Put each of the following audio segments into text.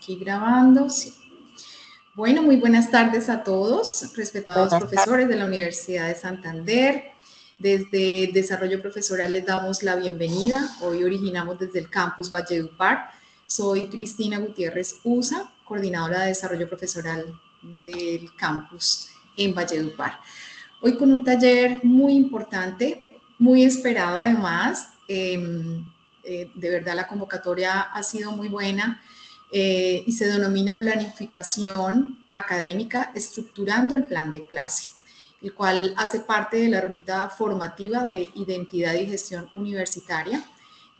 Aquí grabando, sí. Bueno, muy buenas tardes a todos, respetados profesores de la Universidad de Santander. Desde Desarrollo Profesoral les damos la bienvenida. Hoy originamos desde el campus Valledupar. Soy Cristina Gutiérrez Usa, coordinadora de Desarrollo Profesoral del campus en Valledupar. Hoy con un taller muy importante, muy esperado además. De verdad la convocatoria ha sido muy buena. Y se denomina planificación académica estructurando el plan de clase, el cual hace parte de la ruta formativa de identidad y gestión universitaria.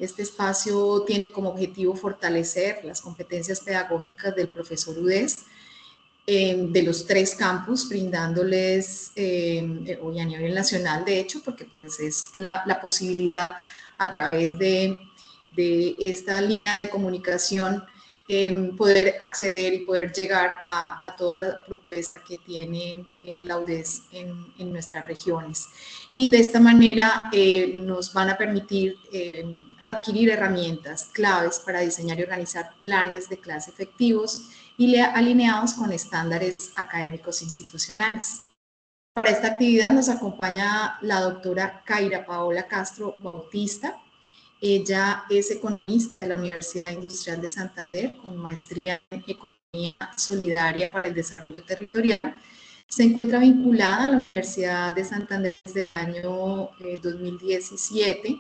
Este espacio tiene como objetivo fortalecer las competencias pedagógicas del profesor UDES de los 3 campus, brindándoles, hoy a nivel nacional, de hecho, porque pues, es la posibilidad a través de esta línea de comunicación poder acceder y poder llegar a toda la propuesta que tiene la UDES en nuestras regiones. Y de esta manera nos van a permitir adquirir herramientas claves para diseñar y organizar planes de clase efectivos y alineados con estándares académicos institucionales. Para esta actividad nos acompaña la doctora Kaira Paola Castro Bautista. Ella es economista de la Universidad Industrial de Santander, con maestría en Economía Solidaria para el Desarrollo Territorial. Se encuentra vinculada a la Universidad de Santander desde el año 2017.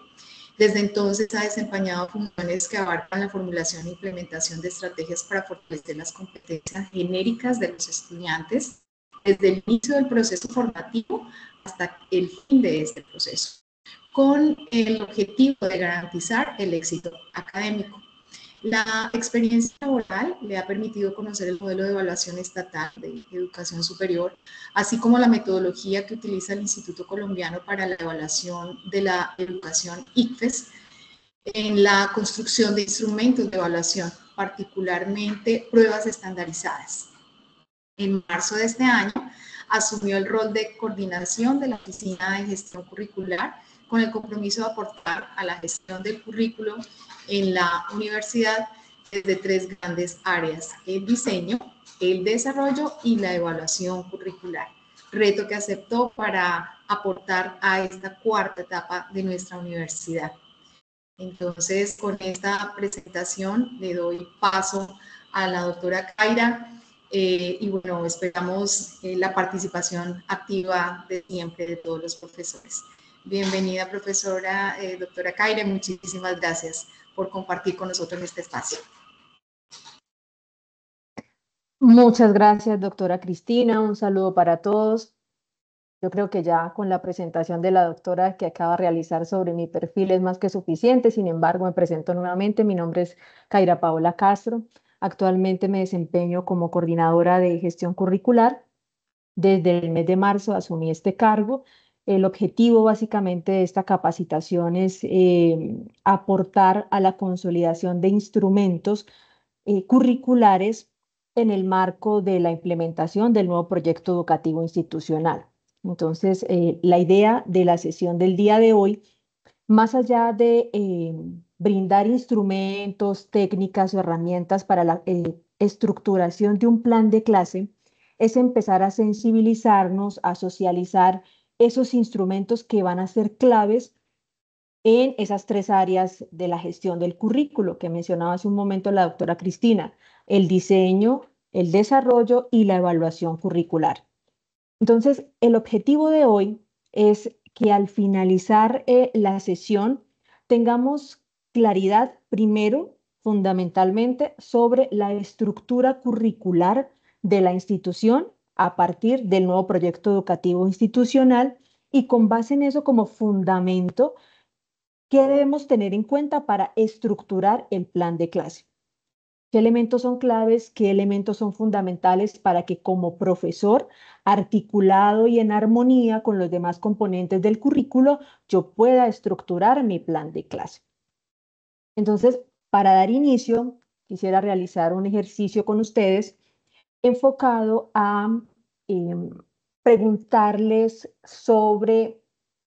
Desde entonces ha desempeñado funciones que abarcan la formulación e implementación de estrategias para fortalecer las competencias genéricas de los estudiantes, desde el inicio del proceso formativo hasta el fin de este proceso, con el objetivo de garantizar el éxito académico. La experiencia laboral le ha permitido conocer el modelo de evaluación estatal de educación superior, así como la metodología que utiliza el Instituto Colombiano para la Evaluación de la Educación, ICFES, en la construcción de instrumentos de evaluación, particularmente pruebas estandarizadas. En marzo de este año asumió el rol de coordinación de la Oficina de Gestión Curricular con el compromiso de aportar a la gestión del currículo en la universidad desde 3 grandes áreas: el diseño, el desarrollo y la evaluación curricular. Reto que aceptó para aportar a esta 4ª etapa de nuestra universidad. Entonces, con esta presentación le doy paso a la doctora Kaira y bueno, esperamos la participación activa de siempre de todos los profesores. Bienvenida, profesora doctora Kaira, muchísimas gracias por compartir con nosotros en este espacio. Muchas gracias, doctora Cristina. Un saludo para todos. Yo creo que ya con la presentación de la doctora que acaba de realizar sobre mi perfil es más que suficiente. Sin embargo, me presento nuevamente. Mi nombre es Kaira Paola Castro. Actualmente me desempeño como coordinadora de gestión curricular. Desde el mes de marzo asumí este cargo. El objetivo básicamente de esta capacitación es aportar a la consolidación de instrumentos curriculares en el marco de la implementación del nuevo proyecto educativo institucional. Entonces, la idea de la sesión del día de hoy, más allá de brindar instrumentos, técnicas o herramientas para la estructuración de un plan de clase, es empezar a sensibilizarnos, a socializar esos instrumentos que van a ser claves en esas 3 áreas de la gestión del currículo que mencionaba hace un momento la doctora Cristina: el diseño, el desarrollo y la evaluación curricular. Entonces, el objetivo de hoy es que al finalizar la sesión tengamos claridad, primero, fundamentalmente, sobre la estructura curricular de la institución a partir del nuevo proyecto educativo institucional, y con base en eso como fundamento, ¿qué debemos tener en cuenta para estructurar el plan de clase? ¿Qué elementos son claves? ¿Qué elementos son fundamentales para que como profesor, articulado y en armonía con los demás componentes del currículo, yo pueda estructurar mi plan de clase? Entonces, para dar inicio, quisiera realizar un ejercicio con ustedes enfocado a preguntarles sobre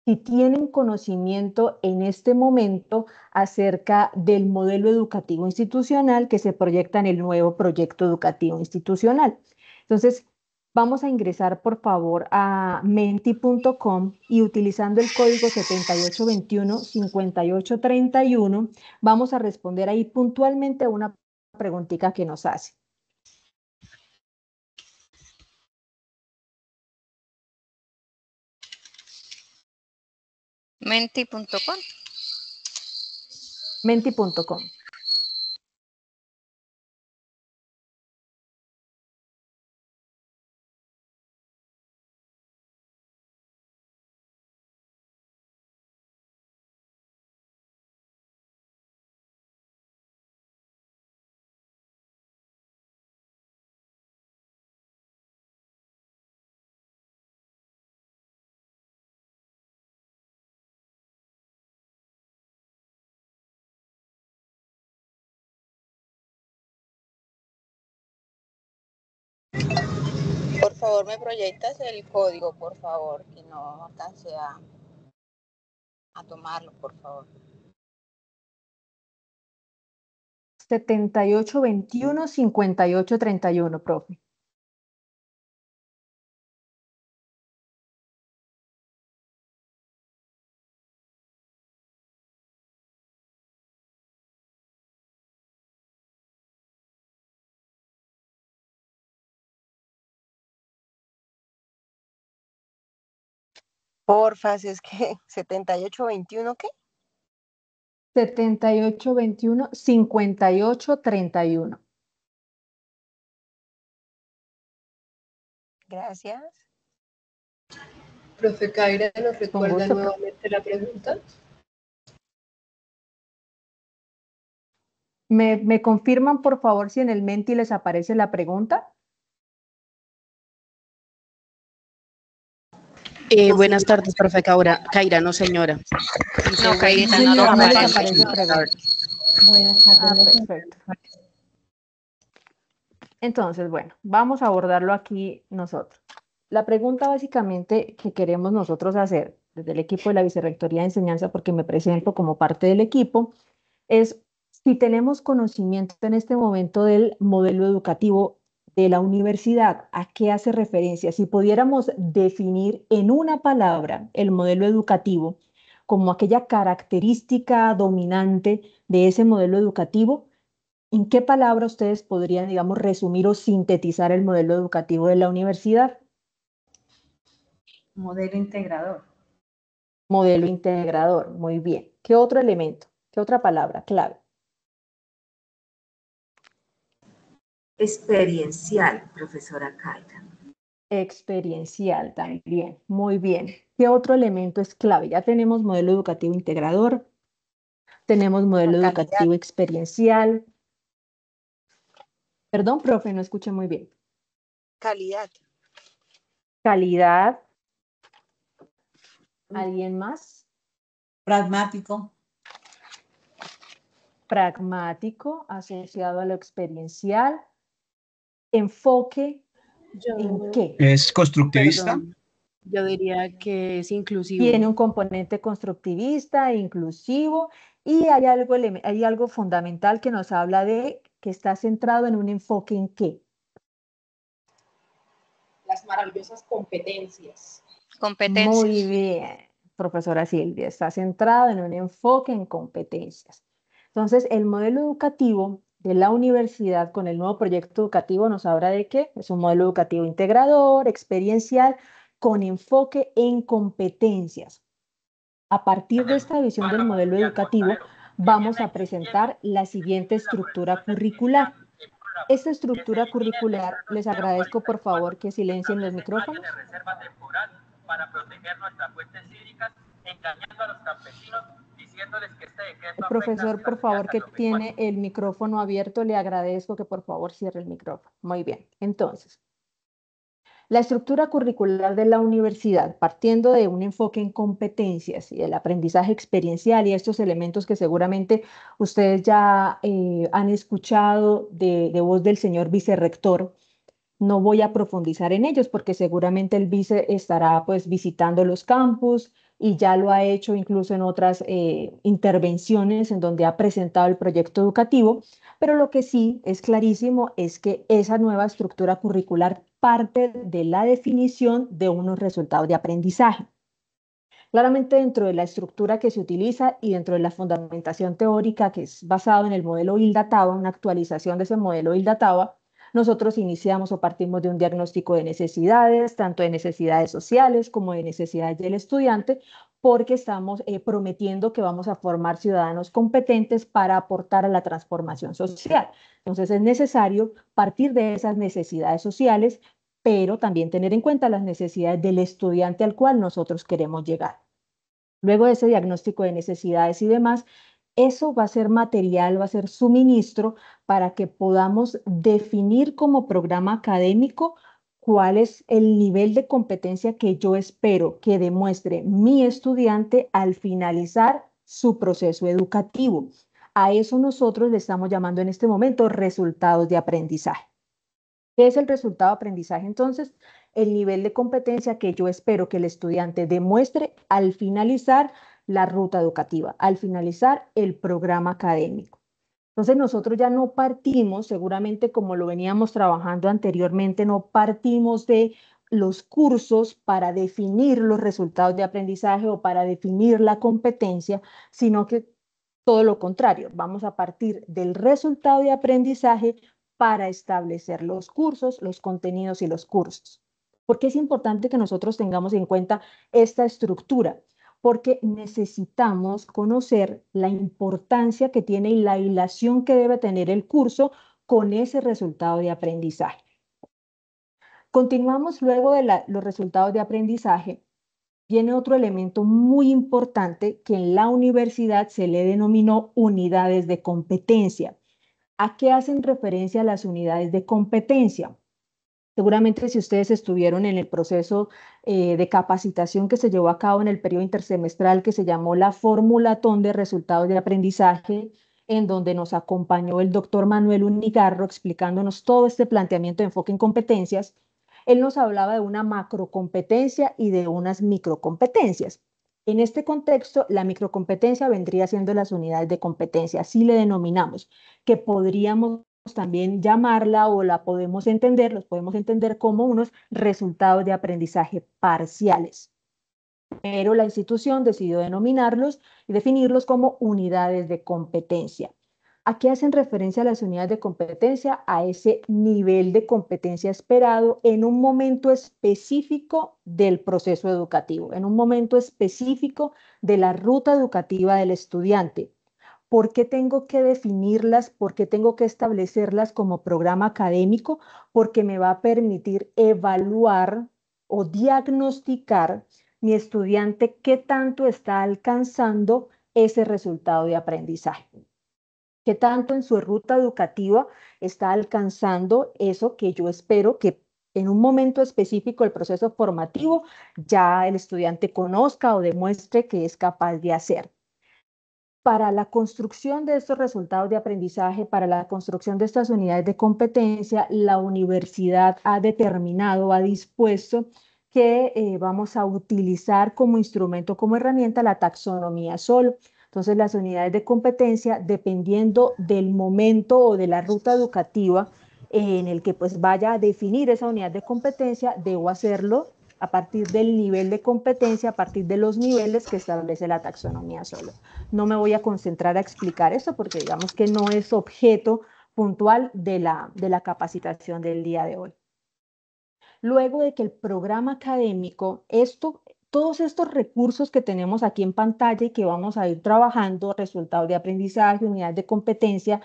si tienen conocimiento en este momento acerca del modelo educativo institucional que se proyecta en el nuevo proyecto educativo institucional. Entonces, vamos a ingresar, por favor, a menti.com y utilizando el código 7821-5831, vamos a responder ahí puntualmente a una preguntita que nos hace. Menti.com. Menti.com. Por favor, me proyectas el código, por favor, que no alcance a tomarlo, por favor. 7821-5831, profe. Porfa, si es que 7821, ¿qué? 7821-5831. Gracias. Profe Kaira, ¿nos recuerda gusto, nuevamente la pregunta? ¿Me confirman, por favor, si en el Menti les aparece la pregunta? Buenas tardes, profe Kaira, no señora. No, Kairita, Sí, no señor, nos no les aparece. aparece pregunta. Buenas tardes. Perfecto. Entonces, bueno, vamos a abordarlo aquí nosotros. La pregunta básicamente que queremos nosotros hacer desde el equipo de la Vicerrectoría de Enseñanza, porque me presento como parte del equipo, es si tenemos conocimiento en este momento del modelo educativo de la universidad, ¿a qué hace referencia? Si pudiéramos definir en una palabra el modelo educativo como aquella característica dominante de ese modelo educativo, ¿en qué palabra ustedes podrían, digamos, resumir o sintetizar el modelo educativo de la universidad? Modelo integrador. Modelo integrador, muy bien. ¿Qué otro elemento? ¿Qué otra palabra clave? Experiencial, profesora Kaira. Experiencial también, muy bien. ¿Qué otro elemento es clave? Ya tenemos modelo educativo integrador, tenemos modelo educativo experiencial. Perdón, profe, no escuché muy bien. Calidad. Calidad. ¿Alguien más? Pragmático. Pragmático, asociado a lo experiencial. Enfoque. ¿En qué? ¿Es constructivista? Perdón, yo diría que es inclusivo. Tiene un componente constructivista, inclusivo, y hay algo fundamental que nos habla de que está centrado en un enfoque en qué. Las maravillosas competencias. Competencias. Muy bien, profesora Silvia, está centrado en un enfoque en competencias. Entonces, el modelo educativo de la universidad con el nuevo proyecto educativo nos habla de que es un modelo educativo integrador, experiencial, con enfoque en competencias. A partir de esta visión del modelo educativo, vamos a presentar la siguiente estructura curricular. Esta estructura curricular, les agradezco por favor que silencien los micrófonos. El profesor, por favor, que tiene el micrófono abierto, le agradezco que por favor cierre el micrófono. Muy bien, entonces. La estructura curricular de la universidad, partiendo de un enfoque en competencias y del aprendizaje experiencial y estos elementos que seguramente ustedes ya han escuchado de voz del señor vicerrector, no voy a profundizar en ellos porque seguramente el vice estará pues visitando los campus, y ya lo ha hecho incluso en otras intervenciones en donde ha presentado el proyecto educativo, pero lo que sí es clarísimo es que esa nueva estructura curricular parte de la definición de unos resultados de aprendizaje. Claramente dentro de la estructura que se utiliza y dentro de la fundamentación teórica que es basado en el modelo ILDA-TABA, una actualización de ese modelo ILDA-TABA, nosotros iniciamos o partimos de un diagnóstico de necesidades, tanto de necesidades sociales como de necesidades del estudiante, porque estamos prometiendo que vamos a formar ciudadanos competentes para aportar a la transformación social. Entonces es necesario partir de esas necesidades sociales, pero también tener en cuenta las necesidades del estudiante al cual nosotros queremos llegar. Luego de ese diagnóstico de necesidades y demás, eso va a ser material, va a ser suministro para que podamos definir como programa académico cuál es el nivel de competencia que yo espero que demuestre mi estudiante al finalizar su proceso educativo. A eso nosotros le estamos llamando en este momento resultados de aprendizaje. ¿Qué es el resultado de aprendizaje entonces? El nivel de competencia que yo espero que el estudiante demuestre al finalizar la ruta educativa, al finalizar el programa académico. Entonces nosotros ya no partimos, seguramente como lo veníamos trabajando anteriormente, no partimos de los cursos para definir los resultados de aprendizaje o para definir la competencia, sino que todo lo contrario, vamos a partir del resultado de aprendizaje para establecer los cursos, los contenidos y los cursos. ¿Por qué es importante que nosotros tengamos en cuenta esta estructura? Porque necesitamos conocer la importancia que tiene y la hilación que debe tener el curso con ese resultado de aprendizaje. Continuamos luego de los resultados de aprendizaje. Viene otro elemento muy importante que en la universidad se le denominó unidades de competencia. ¿A qué hacen referencia las unidades de competencia? Seguramente si ustedes estuvieron en el proceso de capacitación que se llevó a cabo en el periodo intersemestral que se llamó la Formulatón de Resultados de Aprendizaje, en donde nos acompañó el doctor Manuel Unigarro explicándonos todo este planteamiento de enfoque en competencias, él nos hablaba de una macrocompetencia y de unas microcompetencias. En este contexto, la microcompetencia vendría siendo las unidades de competencia, así le denominamos, que podríamos también llamarla o la podemos entender, los podemos entender como unos resultados de aprendizaje parciales. Pero la institución decidió denominarlos y definirlos como unidades de competencia. ¿A qué hacen referencia las unidades de competencia? A ese nivel de competencia esperado en un momento específico del proceso educativo, en un momento específico de la ruta educativa del estudiante. ¿Por qué tengo que definirlas? ¿Por qué tengo que establecerlas como programa académico? Porque me va a permitir evaluar o diagnosticar mi estudiante qué tanto está alcanzando ese resultado de aprendizaje. ¿Qué tanto en su ruta educativa está alcanzando eso que yo espero que en un momento específico del proceso formativo ya el estudiante conozca o demuestre que es capaz de hacer? Para la construcción de estos resultados de aprendizaje, para la construcción de estas unidades de competencia, la universidad ha determinado, ha dispuesto que vamos a utilizar como instrumento, como herramienta, la taxonomía SOL. Entonces, las unidades de competencia, dependiendo del momento o de la ruta educativa en el que pues vaya a definir esa unidad de competencia, debo hacerlo a partir del nivel de competencia, a partir de los niveles que establece la taxonomía SOL. No me voy a concentrar a explicar esto porque digamos que no es objeto puntual de la capacitación del día de hoy. Luego de que el programa académico, todos estos recursos que tenemos aquí en pantalla y que vamos a ir trabajando, resultados de aprendizaje, unidades de competencia,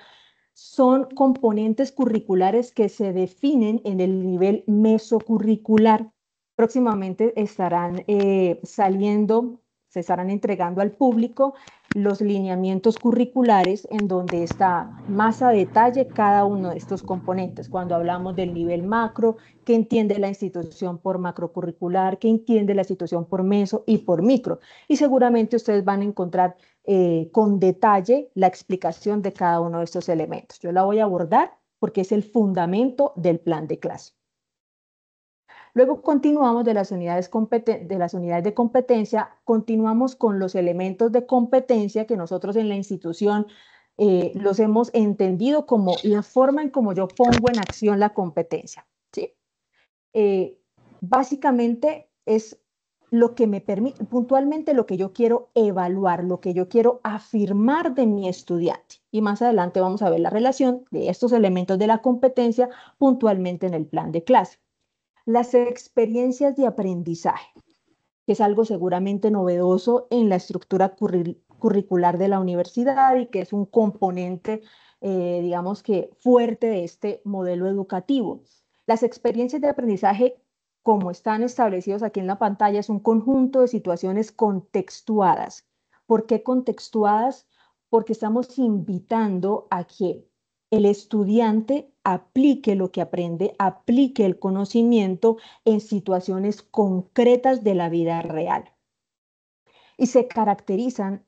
son componentes curriculares que se definen en el nivel mesocurricular. Próximamente estarán se estarán entregando al público los lineamientos curriculares en donde está más a detalle cada uno de estos componentes. Cuando hablamos del nivel macro, qué entiende la institución por macrocurricular, qué entiende la institución por meso y por micro. Y seguramente ustedes van a encontrar con detalle la explicación de cada uno de estos elementos. Yo la voy a abordar porque es el fundamento del plan de clase. Luego continuamos de las unidades de competencia, continuamos con los elementos de competencia que nosotros en la institución los hemos entendido como la forma en cómo yo pongo en acción la competencia, ¿sí? Básicamente es lo que me permite, puntualmente lo que yo quiero evaluar, lo que yo quiero afirmar de mi estudiante. Y más adelante vamos a ver la relación de estos elementos de la competencia puntualmente en el plan de clase. Las experiencias de aprendizaje, que es algo seguramente novedoso en la estructura curricular de la universidad y que es un componente, digamos que fuerte de este modelo educativo. Las experiencias de aprendizaje, como están establecidos aquí en la pantalla, es un conjunto de situaciones contextuadas. ¿Por qué contextuadas? Porque estamos invitando a que el estudiante aplique lo que aprende, aplique el conocimiento en situaciones concretas de la vida real. Y se caracterizan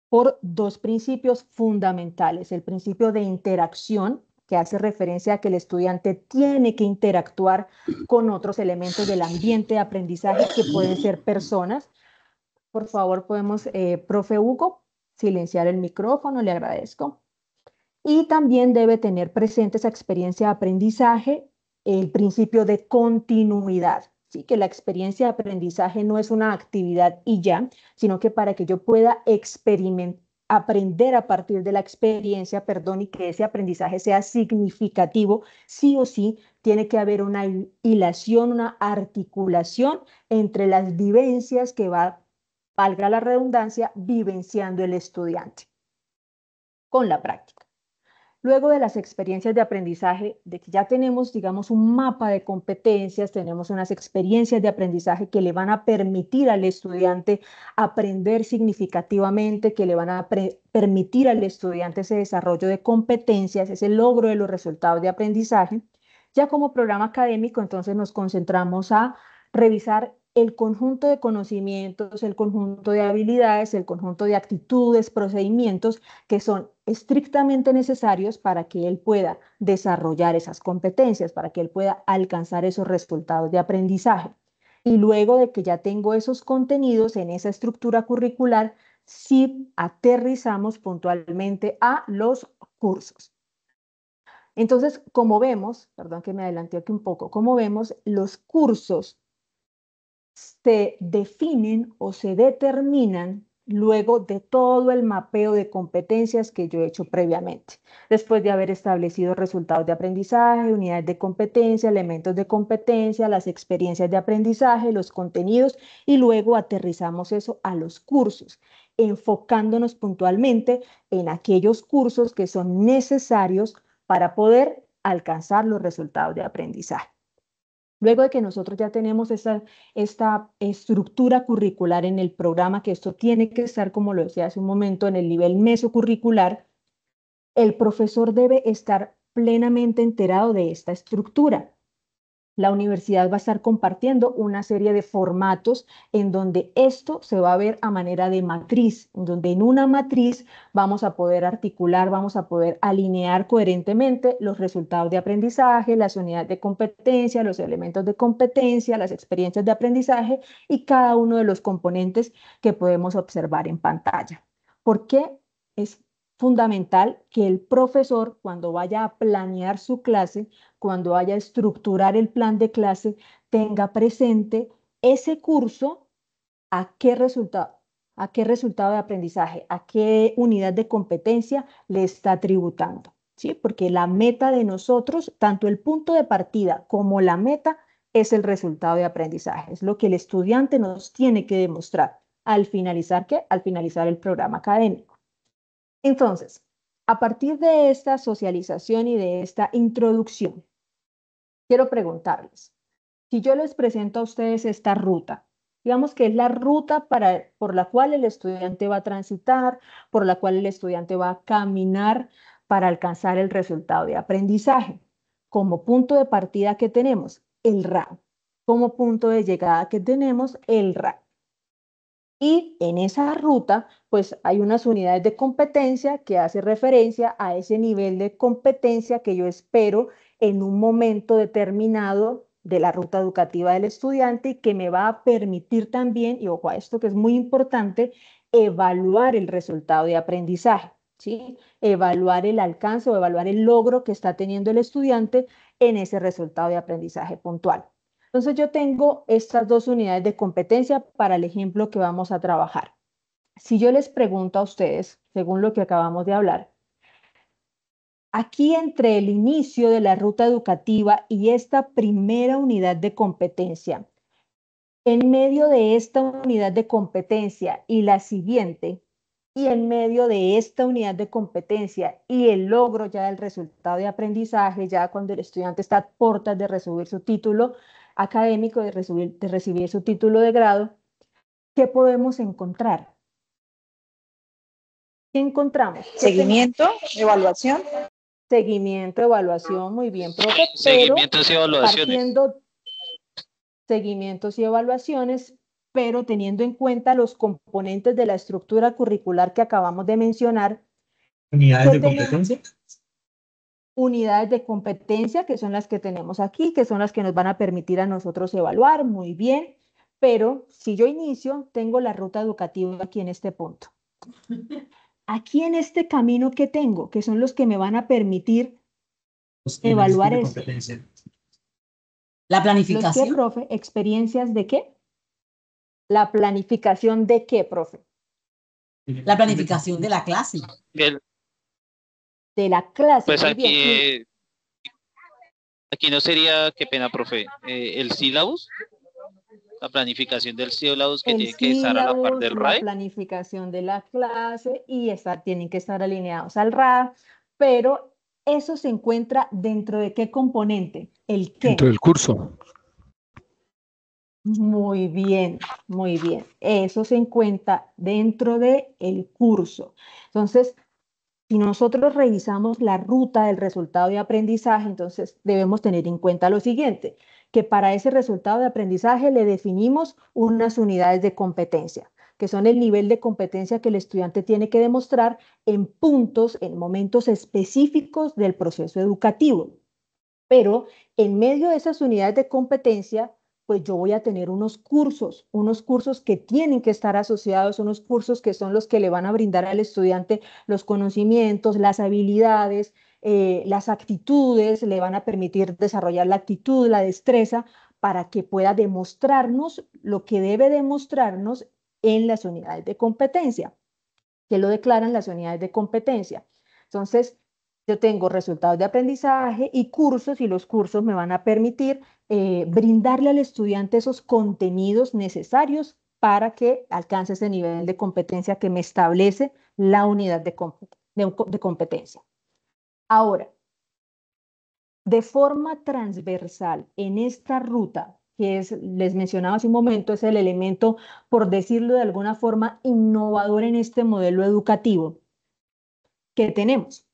por dos principios fundamentales. El principio de interacción, que hace referencia a que el estudiante tiene que interactuar con otros elementos del ambiente de aprendizaje que pueden ser personas. Por favor, podemos, profe Hugo, silenciar el micrófono, le agradezco. Y también debe tener presente esa experiencia de aprendizaje, el principio de continuidad, ¿sí? Que la experiencia de aprendizaje no es una actividad y ya, sino que para que yo pueda aprender a partir de la experiencia, y que ese aprendizaje sea significativo, sí o sí tiene que haber una hilación, una articulación entre las vivencias que va, valga la redundancia, vivenciando el estudiante con la práctica. Luego de las experiencias de aprendizaje, de que ya tenemos, digamos, un mapa de competencias, tenemos unas experiencias de aprendizaje que le van a permitir al estudiante aprender significativamente, que le van a permitir al estudiante ese desarrollo de competencias, ese logro de los resultados de aprendizaje. Ya como programa académico, entonces nos concentramos a revisar el conjunto de conocimientos, el conjunto de habilidades, el conjunto de actitudes, procedimientos que son estrictamente necesarios para que él pueda desarrollar esas competencias, para que él pueda alcanzar esos resultados de aprendizaje. Y luego de que ya tengo esos contenidos en esa estructura curricular, sí aterrizamos puntualmente a los cursos. Entonces, como vemos, perdón que me adelanté aquí un poco, como vemos, los cursos se definen o se determinan luego de todo el mapeo de competencias que yo he hecho previamente, después de haber establecido resultados de aprendizaje, unidades de competencia, elementos de competencia, las experiencias de aprendizaje, los contenidos, y luego aterrizamos eso a los cursos, enfocándonos puntualmente en aquellos cursos que son necesarios para poder alcanzar los resultados de aprendizaje. Luego de que nosotros ya tenemos esta estructura curricular en el programa, que esto tiene que estar, como lo decía hace un momento, en el nivel mesocurricular, el profesor debe estar plenamente enterado de esta estructura. La universidad va a estar compartiendo una serie de formatos en donde esto se va a ver a manera de matriz, en donde en una matriz vamos a poder articular, vamos a poder alinear coherentemente los resultados de aprendizaje, las unidades de competencia, los elementos de competencia, las experiencias de aprendizaje y cada uno de los componentes que podemos observar en pantalla. ¿Por qué? Es fundamental que el profesor, cuando vaya a planear su clase, cuando vaya a estructurar el plan de clase, tenga presente ese curso, a qué resultado de aprendizaje, a qué unidad de competencia le está tributando, ¿sí? Porque la meta de nosotros, tanto el punto de partida como la meta, es el resultado de aprendizaje. Es lo que el estudiante nos tiene que demostrar al finalizar, ¿qué? Al finalizar el programa académico. Entonces, a partir de esta socialización y de esta introducción, quiero preguntarles, si yo les presento a ustedes esta ruta, digamos que es la ruta por la cual el estudiante va a transitar, por la cual el estudiante va a caminar para alcanzar el resultado de aprendizaje. Como punto de partida, ¿qué tenemos? El RAN. Como punto de llegada, ¿qué tenemos? El RAN. Y en esa ruta, pues hay unas unidades de competencia que hace referencia a ese nivel de competencia que yo espero en un momento determinado de la ruta educativa del estudiante y que me va a permitir también, y ojo a esto que es muy importante, evaluar el resultado de aprendizaje, ¿sí? Evaluar el alcance o evaluar el logro que está teniendo el estudiante en ese resultado de aprendizaje puntual. Entonces yo tengo estas dos unidades de competencia para el ejemplo que vamos a trabajar. Si yo les pregunto a ustedes, según lo que acabamos de hablar, aquí entre el inicio de la ruta educativa y esta primera unidad de competencia, en medio de esta unidad de competencia y la siguiente, y en medio de esta unidad de competencia y el logro ya del resultado de aprendizaje, ya cuando el estudiante está a puertas de recibir su título académico, de recibir su título de grado, ¿qué podemos encontrar? ¿Qué encontramos? Seguimiento, evaluación. Seguimiento, evaluación, muy bien, profe, pero Seguimientos y evaluaciones. partiendo seguimientos y evaluaciones, pero teniendo en cuenta los componentes de la estructura curricular que acabamos de mencionar. ¿Unidades de competencia? Unidades de competencia, que son las que tenemos aquí, que son las que nos van a permitir a nosotros evaluar, muy bien, pero si yo inicio, tengo la ruta educativa aquí en este punto. Aquí en este camino que tengo, que son los que me van a permitir evaluar eso. La planificación. ¿Los qué, profe? ¿Experiencias de qué? ¿La planificación de qué, profe? La planificación de la clase. De la clase. Pues muy bien. aquí no sería, qué pena, profe, el sílabus, la planificación del sílabus que tiene que estar a la par del RAE. La planificación de la clase y tienen que estar alineados al RAE, pero eso se encuentra dentro de qué componente, el qué. Dentro del curso. Muy bien, muy bien. Eso se encuentra dentro del curso. Entonces, si nosotros revisamos la ruta del resultado de aprendizaje, entonces debemos tener en cuenta lo siguiente, que para ese resultado de aprendizaje le definimos unas unidades de competencia, que son el nivel de competencia que el estudiante tiene que demostrar en puntos, en momentos específicos del proceso educativo. Pero en medio de esas unidades de competencia, pues yo voy a tener unos cursos que tienen que estar asociados, unos cursos que son los que le van a brindar al estudiante los conocimientos, las habilidades, las actitudes, le van a permitir desarrollar la actitud, la destreza, para que pueda demostrarnos lo que debe demostrarnos en las unidades de competencia, que lo declaran las unidades de competencia. Entonces, yo tengo resultados de aprendizaje y cursos, y los cursos me van a permitir brindarle al estudiante esos contenidos necesarios para que alcance ese nivel de competencia que me establece la unidad de competencia. Ahora, de forma transversal en esta ruta, que les mencionaba hace un momento, es el elemento, por decirlo de alguna forma, innovador en este modelo educativo, que tenemos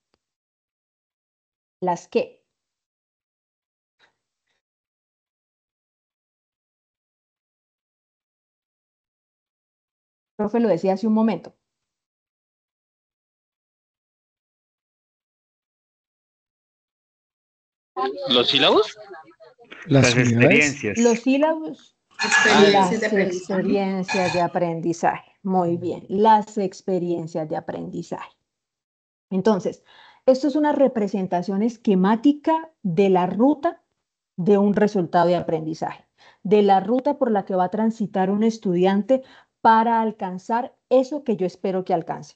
las que profe lo decía hace un momento. ¿Los sílabos? Las experiencias. Los sílabos. Experiencias de aprendizaje. Muy bien, las experiencias de aprendizaje. Entonces, esto es una representación esquemática de la ruta de un resultado de aprendizaje, de la ruta por la que va a transitar un estudiante para alcanzar eso que yo espero que alcance,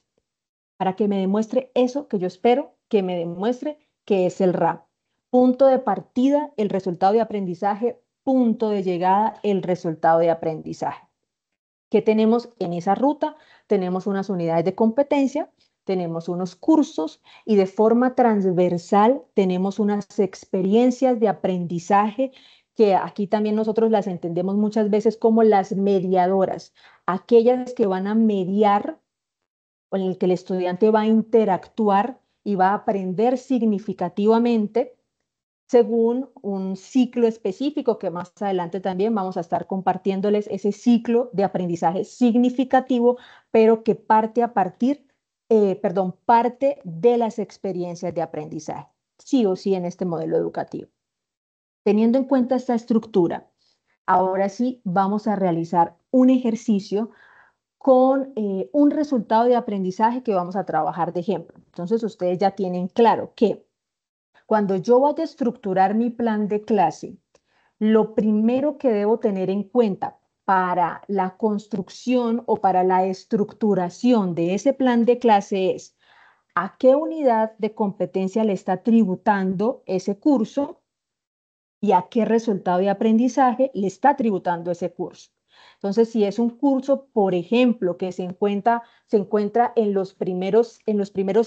para que me demuestre eso que yo espero que me demuestre que es el RAP. Punto de partida, el resultado de aprendizaje. Punto de llegada, el resultado de aprendizaje. ¿Qué tenemos en esa ruta? Tenemos unas unidades de competencia, tenemos unos cursos y de forma transversal tenemos unas experiencias de aprendizaje que aquí también nosotros las entendemos muchas veces como las mediadoras, aquellas que van a mediar, con el que el estudiante va a interactuar y va a aprender significativamente según un ciclo específico que más adelante también vamos a estar compartiéndoles ese ciclo de aprendizaje significativo, pero que parte de las experiencias de aprendizaje, sí o sí en este modelo educativo. Teniendo en cuenta esta estructura, ahora sí vamos a realizar un ejercicio con un resultado de aprendizaje que vamos a trabajar de ejemplo. Entonces, ustedes ya tienen claro que cuando yo vaya a estructurar mi plan de clase, lo primero que debo tener en cuenta para la construcción o para la estructuración de ese plan de clase es a qué unidad de competencia le está tributando ese curso y a qué resultado de aprendizaje le está tributando ese curso. Entonces, si es un curso, por ejemplo, que se encuentra en los primeros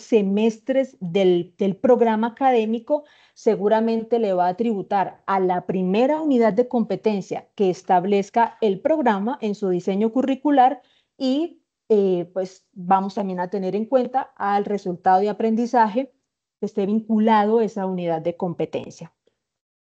semestres del programa académico, seguramente le va a tributar a la primera unidad de competencia que establezca el programa en su diseño curricular y pues vamos también a tener en cuenta al resultado de aprendizaje que esté vinculado a esa unidad de competencia.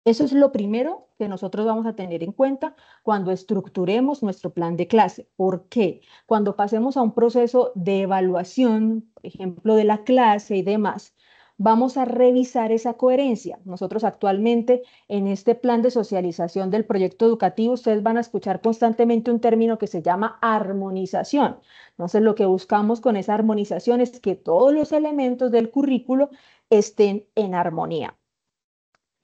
Eso es lo primero que nosotros vamos a tener en cuenta cuando estructuremos nuestro plan de clase. ¿Por qué? Cuando pasemos a un proceso de evaluación, por ejemplo, de la clase y demás, vamos a revisar esa coherencia. Nosotros actualmente en este plan de socialización del proyecto educativo, ustedes van a escuchar constantemente un término que se llama armonización. Entonces, lo que buscamos con esa armonización es que todos los elementos del currículo estén en armonía.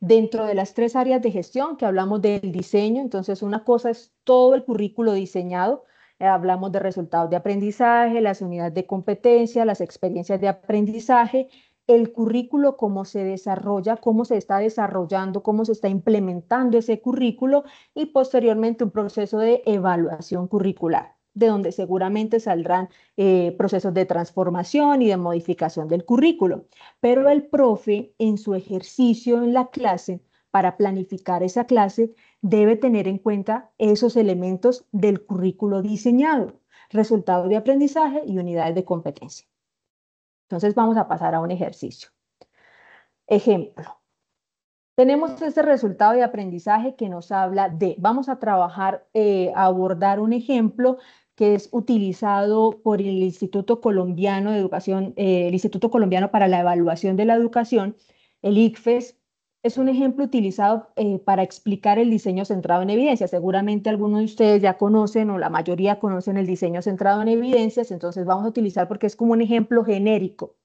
Dentro de las 3 áreas de gestión que hablamos del diseño, entonces una cosa es todo el currículo diseñado, hablamos de resultados de aprendizaje, las unidades de competencia, las experiencias de aprendizaje, el currículo, cómo se desarrolla, cómo se está desarrollando, cómo se está implementando ese currículo y posteriormente un proceso de evaluación curricular, de donde seguramente saldrán procesos de transformación y de modificación del currículo. Pero el profe en su ejercicio en la clase, para planificar esa clase, debe tener en cuenta esos elementos del currículo diseñado, resultados de aprendizaje y unidades de competencia. Entonces vamos a pasar a un ejercicio. Ejemplo. Tenemos este resultado de aprendizaje que nos habla de, vamos a trabajar, a abordar un ejemplo que es utilizado por el Instituto Colombiano de Educación, el Instituto Colombiano para la Evaluación de la Educación, el ICFES. Es un ejemplo utilizado para explicar el diseño centrado en evidencias. Seguramente algunos de ustedes ya conocen o la mayoría conocen el diseño centrado en evidencias, entonces vamos a utilizar porque es como un ejemplo genérico.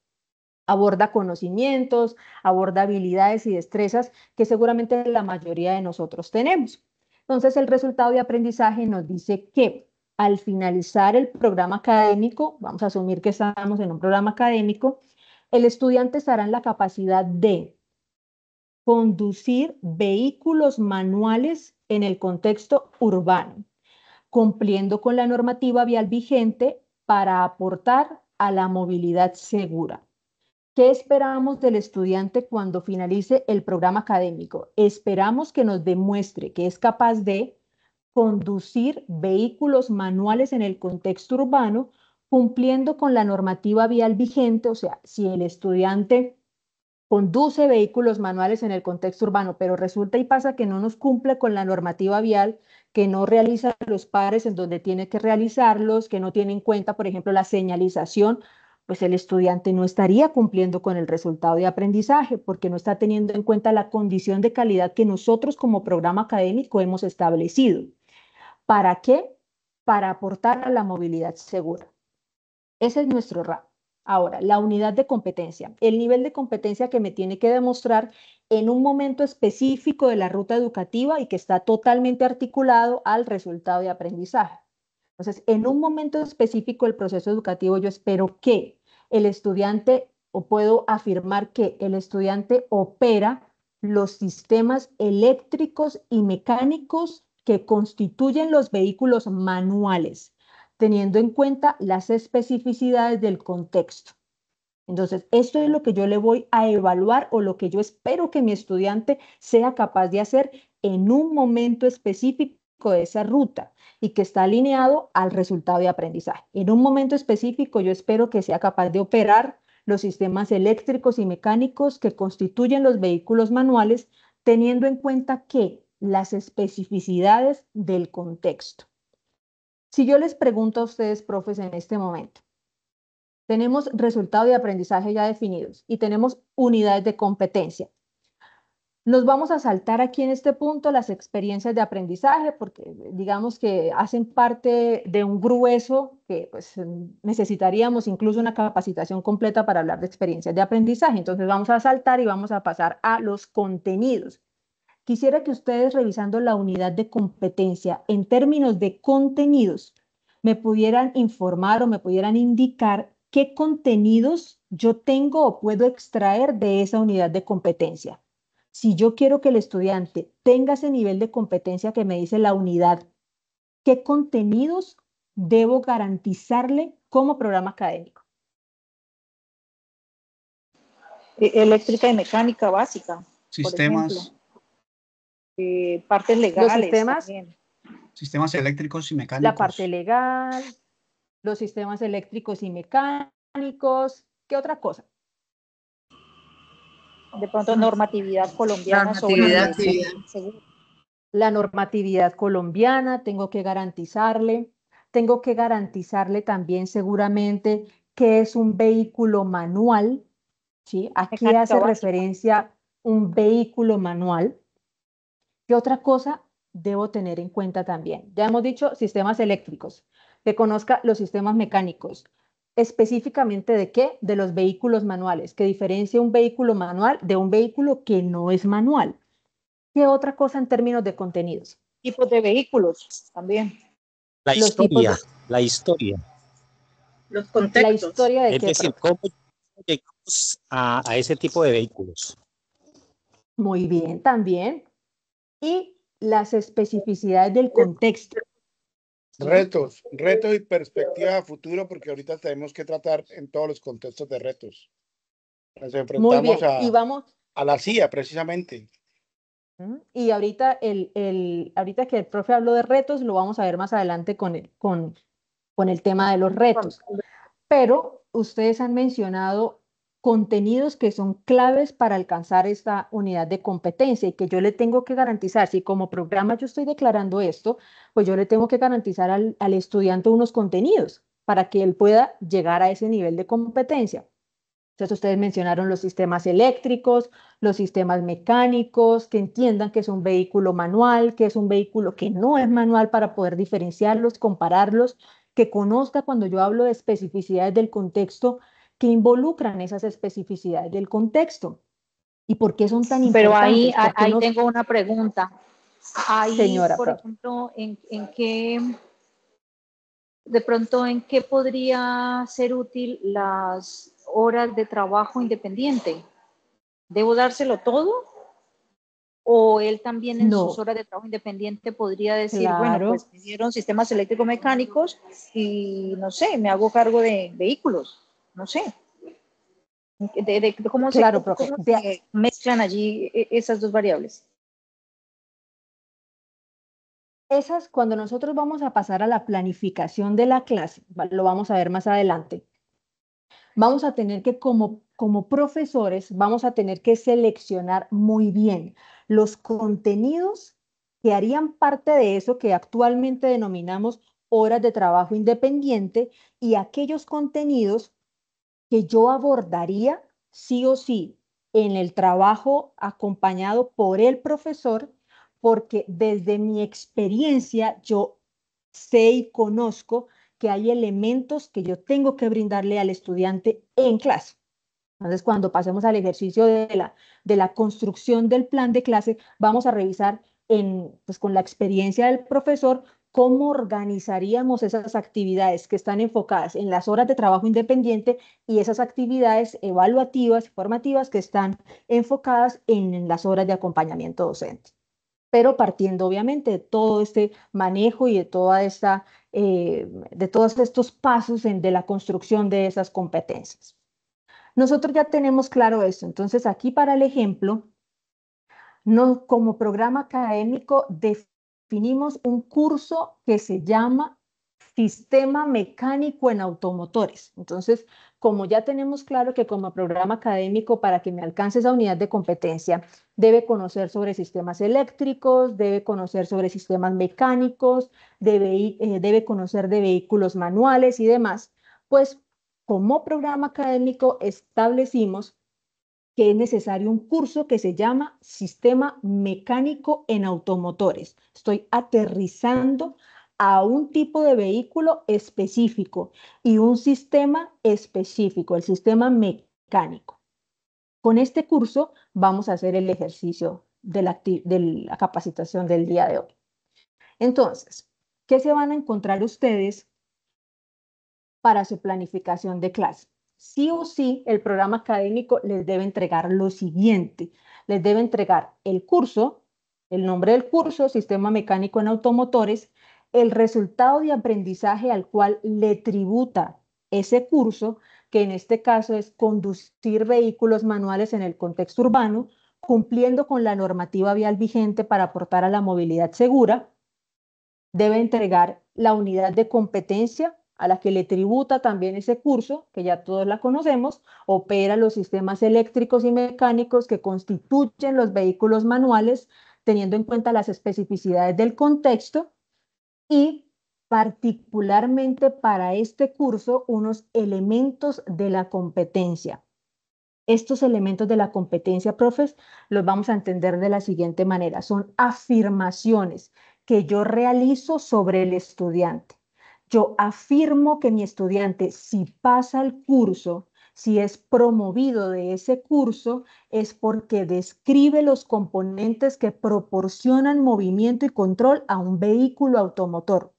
Aborda conocimientos, aborda habilidades y destrezas que seguramente la mayoría de nosotros tenemos. Entonces, el resultado de aprendizaje nos dice que al finalizar el programa académico, vamos a asumir que estamos en un programa académico, el estudiante estará en la capacidad de conducir vehículos manuales en el contexto urbano, cumpliendo con la normativa vial vigente para aportar a la movilidad segura. ¿Qué esperamos del estudiante cuando finalice el programa académico? Esperamos que nos demuestre que es capaz de conducir vehículos manuales en el contexto urbano, cumpliendo con la normativa vial vigente. O sea, si el estudiante conduce vehículos manuales en el contexto urbano, pero resulta y pasa que no nos cumple con la normativa vial, que no realiza los pares en donde tiene que realizarlos, que no tiene en cuenta, por ejemplo, la señalización, pues el estudiante no estaría cumpliendo con el resultado de aprendizaje porque no está teniendo en cuenta la condición de calidad que nosotros como programa académico hemos establecido. ¿Para qué? Para aportar a la movilidad segura. Ese es nuestro RAP. Ahora, la unidad de competencia, el nivel de competencia que me tiene que demostrar en un momento específico de la ruta educativa y que está totalmente articulado al resultado de aprendizaje. Entonces, en un momento específico del proceso educativo, yo espero que el estudiante, o puedo afirmar que el estudiante opera los sistemas eléctricos y mecánicos que constituyen los vehículos manuales, teniendo en cuenta las especificidades del contexto. Entonces, esto es lo que yo le voy a evaluar o lo que yo espero que mi estudiante sea capaz de hacer en un momento específico de esa ruta y que está alineado al resultado de aprendizaje. En un momento específico, yo espero que sea capaz de operar los sistemas eléctricos y mecánicos que constituyen los vehículos manuales, teniendo en cuenta que las especificidades del contexto. Si yo les pregunto a ustedes, profes, en este momento, tenemos resultados de aprendizaje ya definidos y tenemos unidades de competencia. Nos vamos a saltar aquí en este punto las experiencias de aprendizaje porque digamos que hacen parte de un grueso que pues, necesitaríamos incluso una capacitación completa para hablar de experiencias de aprendizaje. Entonces vamos a saltar y vamos a pasar a los contenidos. Quisiera que ustedes, revisando la unidad de competencia en términos de contenidos, me pudieran informar o me pudieran indicar qué contenidos yo tengo o puedo extraer de esa unidad de competencia. Si yo quiero que el estudiante tenga ese nivel de competencia que me dice la unidad, ¿qué contenidos debo garantizarle como programa académico? Eléctrica y mecánica básica. Sistemas. Por ejemplo. Partes legales. Los sistemas. También. Sistemas eléctricos y mecánicos. La parte legal, los sistemas eléctricos y mecánicos. ¿Qué otra cosa? De pronto normatividad colombiana Normatividad, sobre la normatividad colombiana, tengo que garantizarle también seguramente qué es un vehículo manual, ¿sí? ¿A qué hace referencia un vehículo manual? ¿Qué otra cosa debo tener en cuenta también? Ya hemos dicho sistemas eléctricos, que conozca los sistemas mecánicos. ¿Específicamente de qué? De los vehículos manuales, que diferencia un vehículo manual de un vehículo que no es manual. ¿Qué otra cosa en términos de contenidos? Tipos de vehículos también. La historia. Los contextos. La historia de es qué, decir, cómo llegamos a ese tipo de vehículos. Muy bien, también. Y las especificidades del contexto. Retos y perspectiva a futuro, porque ahorita tenemos que tratar en todos los contextos de retos. Nos enfrentamos a la CIA, precisamente. Y ahorita, ahorita que el profe habló de retos, lo vamos a ver más adelante con el tema de los retos. Pero ustedes han mencionado contenidos que son claves para alcanzar esta unidad de competencia y que yo le tengo que garantizar. Si como programa yo estoy declarando esto, pues yo le tengo que garantizar al estudiante unos contenidos para que él pueda llegar a ese nivel de competencia. Entonces ustedes mencionaron los sistemas eléctricos, los sistemas mecánicos, que entiendan que es un vehículo manual, que es un vehículo que no es manual para poder diferenciarlos, compararlos, que conozca cuando yo hablo de especificidades del contexto, que involucran esas especificidades del contexto. ¿Y por qué son tan importantes? Pero ahí tengo una pregunta. Ahí, señora, por ejemplo, ¿en qué podría ser útil las horas de trabajo independiente? ¿Debo dárselo todo? ¿O él también en sus horas de trabajo independiente podría decir, bueno, pues me dieron sistemas eléctrico-mecánicos y no sé, me hago cargo de vehículos? No sé. ¿Cómo se mezclan allí esas dos variables? Esas, cuando nosotros vamos a pasar a la planificación de la clase, lo vamos a ver más adelante, vamos a tener que, como profesores, vamos a tener que seleccionar muy bien los contenidos que harían parte de eso que actualmente denominamos horas de trabajo independiente y aquellos contenidos que yo abordaría sí o sí en el trabajo acompañado por el profesor, porque desde mi experiencia yo sé y conozco que hay elementos que yo tengo que brindarle al estudiante en clase. Entonces, cuando pasemos al ejercicio de la construcción del plan de clase, vamos a revisar pues, con la experiencia del profesor cómo organizaríamos esas actividades que están enfocadas en las horas de trabajo independiente y esas actividades evaluativas y formativas que están enfocadas en las horas de acompañamiento docente. Pero partiendo obviamente de todo este manejo y de todos estos pasos de la construcción de esas competencias. Nosotros ya tenemos claro esto, entonces aquí para el ejemplo, como programa académico definimos un curso que se llama Sistema Mecánico en Automotores. Entonces, como ya tenemos claro que como programa académico, para que me alcance esa unidad de competencia, debe conocer sobre sistemas eléctricos, debe conocer sobre sistemas mecánicos, debe conocer de vehículos manuales y demás, pues como programa académico establecimos que es necesario un curso que se llama Sistema Mecánico en Automotores. Estoy aterrizando a un tipo de vehículo específico y un sistema específico, el sistema mecánico. Con este curso vamos a hacer el ejercicio de la capacitación del día de hoy. Entonces, ¿qué se van a encontrar ustedes para su planificación de clase? Sí o sí, el programa académico les debe entregar lo siguiente. Les debe entregar el curso, el nombre del curso, Sistema Mecánico en Automotores, el resultado de aprendizaje al cual le tributa ese curso, que en este caso es conducir vehículos manuales en el contexto urbano, cumpliendo con la normativa vial vigente para aportar a la movilidad segura. Debe entregar la unidad de competencia a la que le tributa también ese curso, que ya todos la conocemos, opera los sistemas eléctricos y mecánicos que constituyen los vehículos manuales, teniendo en cuenta las especificidades del contexto y particularmente para este curso unos elementos de la competencia. Estos elementos de la competencia, profes, los vamos a entender de la siguiente manera. Son afirmaciones que yo realizo sobre el estudiante. Yo afirmo que mi estudiante, si pasa el curso, si es promovido de ese curso, es porque describe los componentes que proporcionan movimiento y control a un vehículo automotor.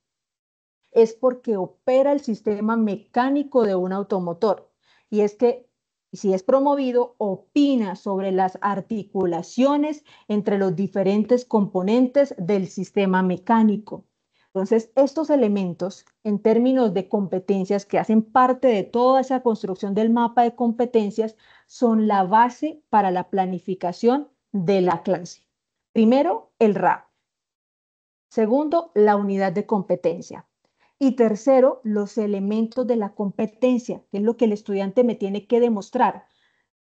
Es porque opera el sistema mecánico de un automotor. Y es que si es promovido, opina sobre las articulaciones entre los diferentes componentes del sistema mecánico. Entonces, estos elementos, en términos de competencias que hacen parte de toda esa construcción del mapa de competencias, son la base para la planificación de la clase. Primero, el RAP. Segundo, la unidad de competencia. Y tercero, los elementos de la competencia, que es lo que el estudiante me tiene que demostrar.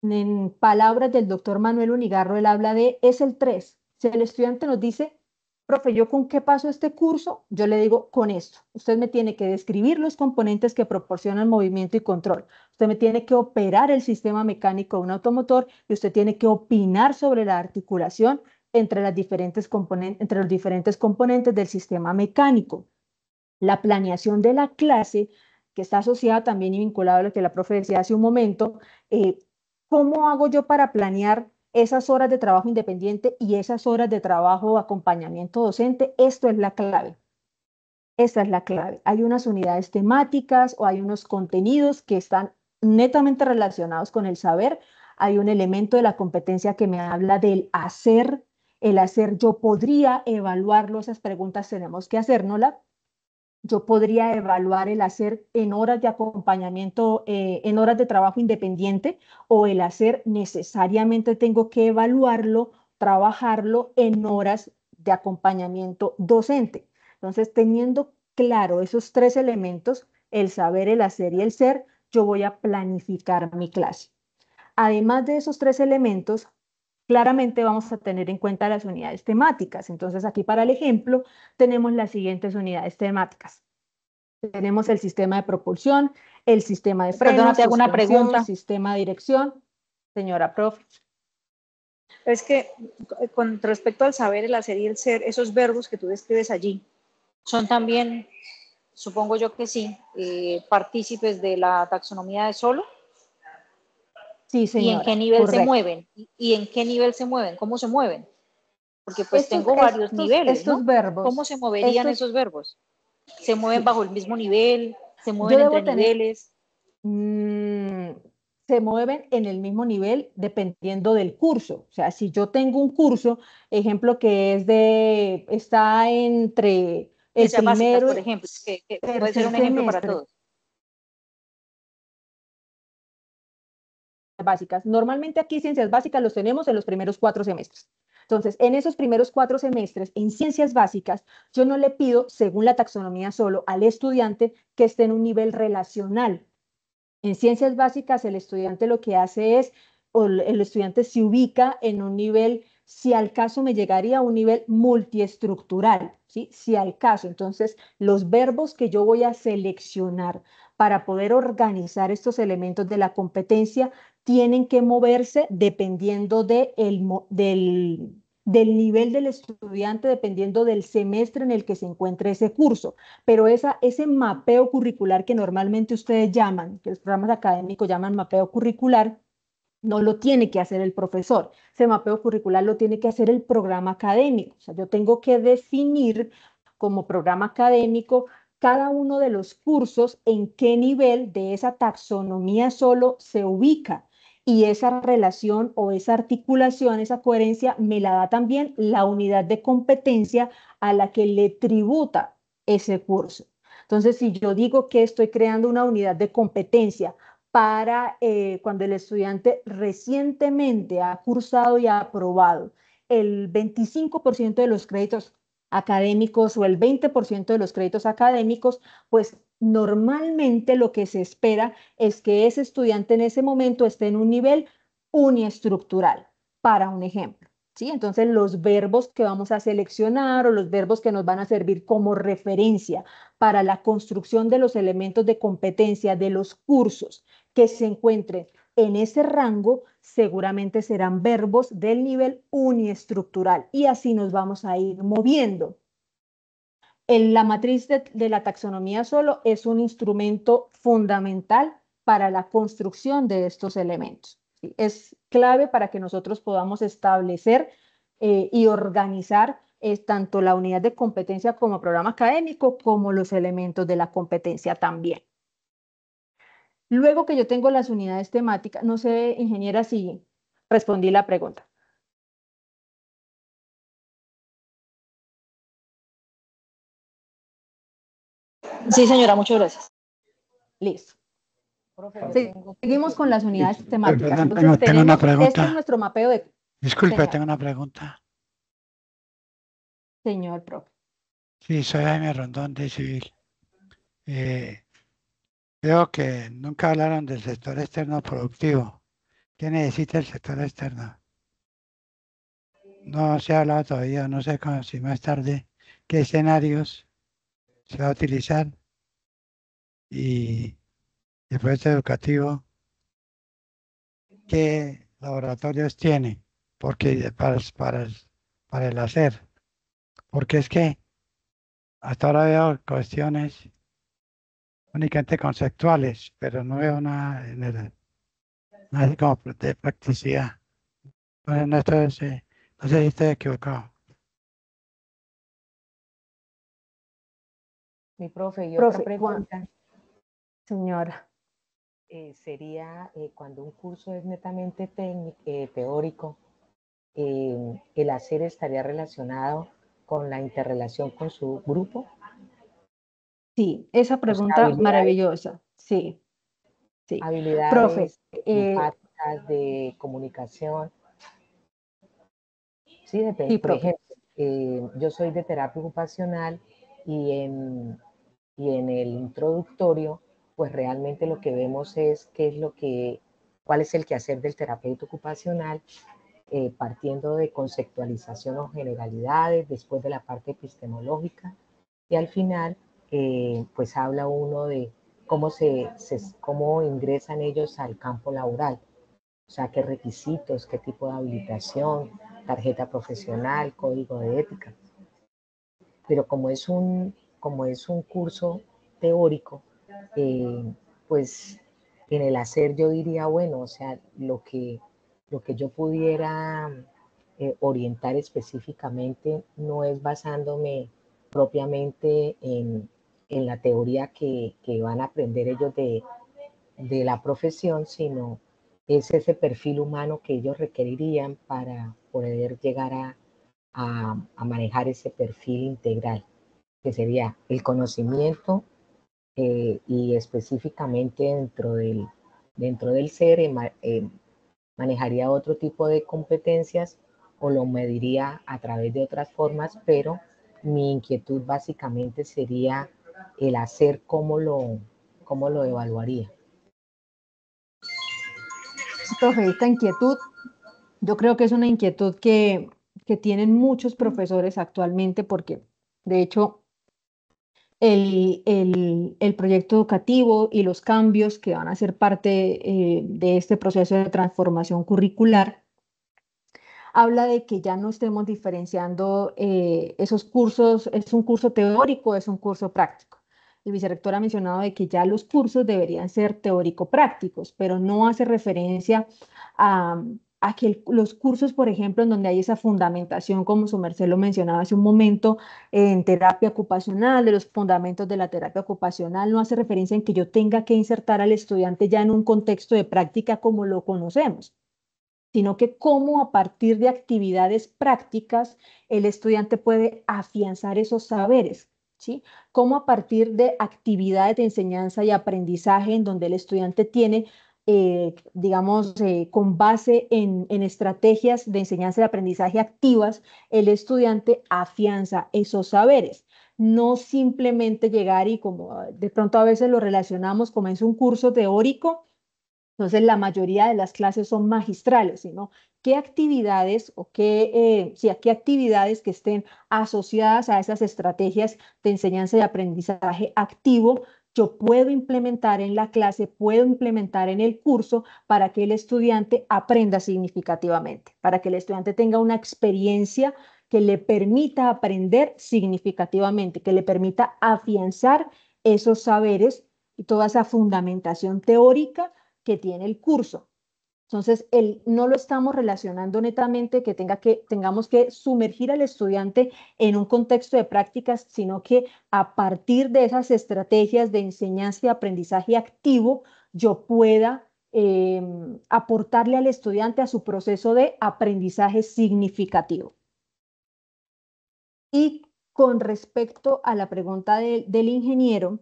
En palabras del doctor Manuel Unigarro, él habla de, es el 3. Si el estudiante nos dice, profe, ¿yo con qué paso este curso? Yo le digo, con esto. Usted me tiene que describir los componentes que proporcionan movimiento y control. Usted me tiene que operar el sistema mecánico de un automotor y usted tiene que opinar sobre la articulación entre los diferentes componentes del sistema mecánico. La planeación de la clase, que está asociada también y vinculada a lo que la profe decía hace un momento, ¿cómo hago yo para planear esas horas de trabajo independiente y esas horas de trabajo acompañamiento docente? Esto es la clave. Esta es la clave. Hay unas unidades temáticas o hay unos contenidos que están netamente relacionados con el saber. Hay un elemento de la competencia que me habla del hacer. El hacer, yo podría evaluarlo, esas preguntas tenemos que hacérnoslas. Yo podría evaluar el hacer en horas de acompañamiento, en horas de trabajo independiente, o el hacer necesariamente tengo que evaluarlo, trabajarlo en horas de acompañamiento docente. Entonces, teniendo claro esos tres elementos, el saber, el hacer y el ser, yo voy a planificar mi clase. Además de esos tres elementos, claramente vamos a tener en cuenta las unidades temáticas. Entonces, aquí para el ejemplo, tenemos las siguientes unidades temáticas. Tenemos el sistema de propulsión, el sistema de frenos, Perdona, te hago una pregunta. Sistema de dirección. Señora profe. Es que con respecto al saber, el hacer y el ser, esos verbos que tú describes allí, son también, supongo yo que sí, partícipes de la taxonomía de Solo. Sí, señora. ¿Y en qué nivel correcto. se mueven? ¿Y en qué nivel se mueven? ¿Cómo se mueven? Porque pues tengo varios niveles, estos ¿no? verbos. ¿Cómo se moverían esos verbos? ¿Se mueven bajo el mismo nivel? ¿Se mueven entre niveles? Se mueven en el mismo nivel dependiendo del curso. O sea, si yo tengo un curso, ejemplo que está entre el primero básicas, por ejemplo, que puede ser un ejemplo para todos. Básicas. Normalmente aquí ciencias básicas los tenemos en los primeros 4 semestres. Entonces, en esos primeros 4 semestres, en ciencias básicas, yo no le pido, según la taxonomía Solo, al estudiante que esté en un nivel relacional. En ciencias básicas, el estudiante lo que hace es, o el estudiante se ubica en un nivel, si al caso me llegaría a un nivel multiestructural, ¿sí? Si al caso. Entonces, los verbos que yo voy a seleccionar para poder organizar estos elementos de la competencia, tienen que moverse dependiendo del nivel del estudiante, dependiendo del semestre en el que se encuentre ese curso. Pero ese mapeo curricular que normalmente ustedes llaman, que los programas académicos llaman mapeo curricular, no lo tiene que hacer el profesor. Ese mapeo curricular lo tiene que hacer el programa académico. O sea, yo tengo que definir como programa académico cada uno de los cursos en qué nivel de esa taxonomía solo se ubica. Y esa relación o esa articulación, esa coherencia, me la da también la unidad de competencia a la que le tributa ese curso. Entonces, si yo digo que estoy creando una unidad de competencia para cuando el estudiante recientemente ha cursado y ha aprobado el 25% de los créditos académicos o el 20% de los créditos académicos, pues normalmente lo que se espera es que ese estudiante en ese momento esté en un nivel uniestructural, para un ejemplo. ¿Sí? Entonces, los verbos que vamos a seleccionar o los verbos que nos van a servir como referencia para la construcción de los elementos de competencia de los cursos que se encuentren en ese rango, seguramente serán verbos del nivel uniestructural y así nos vamos a ir moviendo. La matriz de la taxonomía solo es un instrumento fundamental para la construcción de estos elementos. ¿Sí? Es clave para que nosotros podamos establecer y organizar tanto la unidad de competencia como programa académico, como los elementos de la competencia también. Luego que yo tengo las unidades temáticas, no sé, ingeniera, si respondí la pregunta. Sí, señora, muchas gracias. Listo. Profe, seguimos con las unidades temáticas. Entonces, tengo una pregunta. Este es nuestro mapeo de... Disculpe, señor. tengo una pregunta. Señor profe. Sí, soy Jaime Rondón de Civil. Veo que nunca hablaron del sector externo productivo. ¿Qué necesita el sector externo? No se ha hablado todavía, no sé si más tarde qué escenarios se va a utilizar y el proyecto educativo, qué laboratorios tiene, porque para el hacer, porque es que hasta ahora veo cuestiones únicamente conceptuales, pero no veo nada nada como de practicidad. Bueno, no sé si estoy equivocado. Mi profe, y otra pregunta. Señora. Sería cuando un curso es netamente teórico, ¿el hacer estaría relacionado con la interrelación con su grupo? Sí, esa pregunta maravillosa. Sí, sí. Habilidades empáticas de comunicación. Sí, depende. Por ejemplo, yo soy de terapia ocupacional y en el introductorio, pues realmente lo que vemos es cuál es el quehacer del terapeuta ocupacional, partiendo de conceptualización o generalidades, después de la parte epistemológica, y al final, pues habla uno de cómo ingresan ellos al campo laboral, o sea, qué requisitos, qué tipo de habilitación, tarjeta profesional, código de ética. Pero como es un curso teórico, pues en el hacer yo diría, bueno, o sea, lo que yo pudiera orientar específicamente no es basándome propiamente en la teoría que van a aprender ellos de la profesión, sino es ese perfil humano que ellos requerirían para poder llegar a manejar ese perfil integral, que sería el conocimiento y específicamente dentro del ser manejaría otro tipo de competencias o lo mediría a través de otras formas, pero mi inquietud básicamente sería el hacer, cómo lo evaluaría. Profe, esta inquietud, yo creo que es una inquietud que tienen muchos profesores actualmente porque, de hecho, el proyecto educativo y los cambios que van a ser parte de este proceso de transformación curricular, habla de que ya no estemos diferenciando esos cursos, es un curso teórico, es un curso práctico. El vicerrector ha mencionado de que ya los cursos deberían ser teórico-prácticos, pero no hace referencia a que los cursos, por ejemplo, en donde hay esa fundamentación, como su merced lo mencionaba hace un momento, en terapia ocupacional, de los fundamentos de la terapia ocupacional, no hace referencia en que yo tenga que insertar al estudiante ya en un contexto de práctica como lo conocemos, sino que cómo a partir de actividades prácticas el estudiante puede afianzar esos saberes, ¿sí? Cómo a partir de actividades de enseñanza y aprendizaje en donde el estudiante tiene, digamos, con base en estrategias de enseñanza y aprendizaje activas, el estudiante afianza esos saberes. No simplemente llegar y como de pronto a veces lo relacionamos como es un curso teórico, entonces, la mayoría de las clases son magistrales, sino qué actividades o qué actividades que estén asociadas a esas estrategias de enseñanza y aprendizaje activo yo puedo implementar en la clase, puedo implementar en el curso para que el estudiante aprenda significativamente, para que el estudiante tenga una experiencia que le permita aprender significativamente, que le permita afianzar esos saberes y toda esa fundamentación teórica que tiene el curso. Entonces, no lo estamos relacionando netamente que tengamos que sumergir al estudiante en un contexto de prácticas, sino que a partir de esas estrategias de enseñanza y aprendizaje activo, yo pueda aportarle al estudiante a su proceso de aprendizaje significativo. Y con respecto a la pregunta del ingeniero,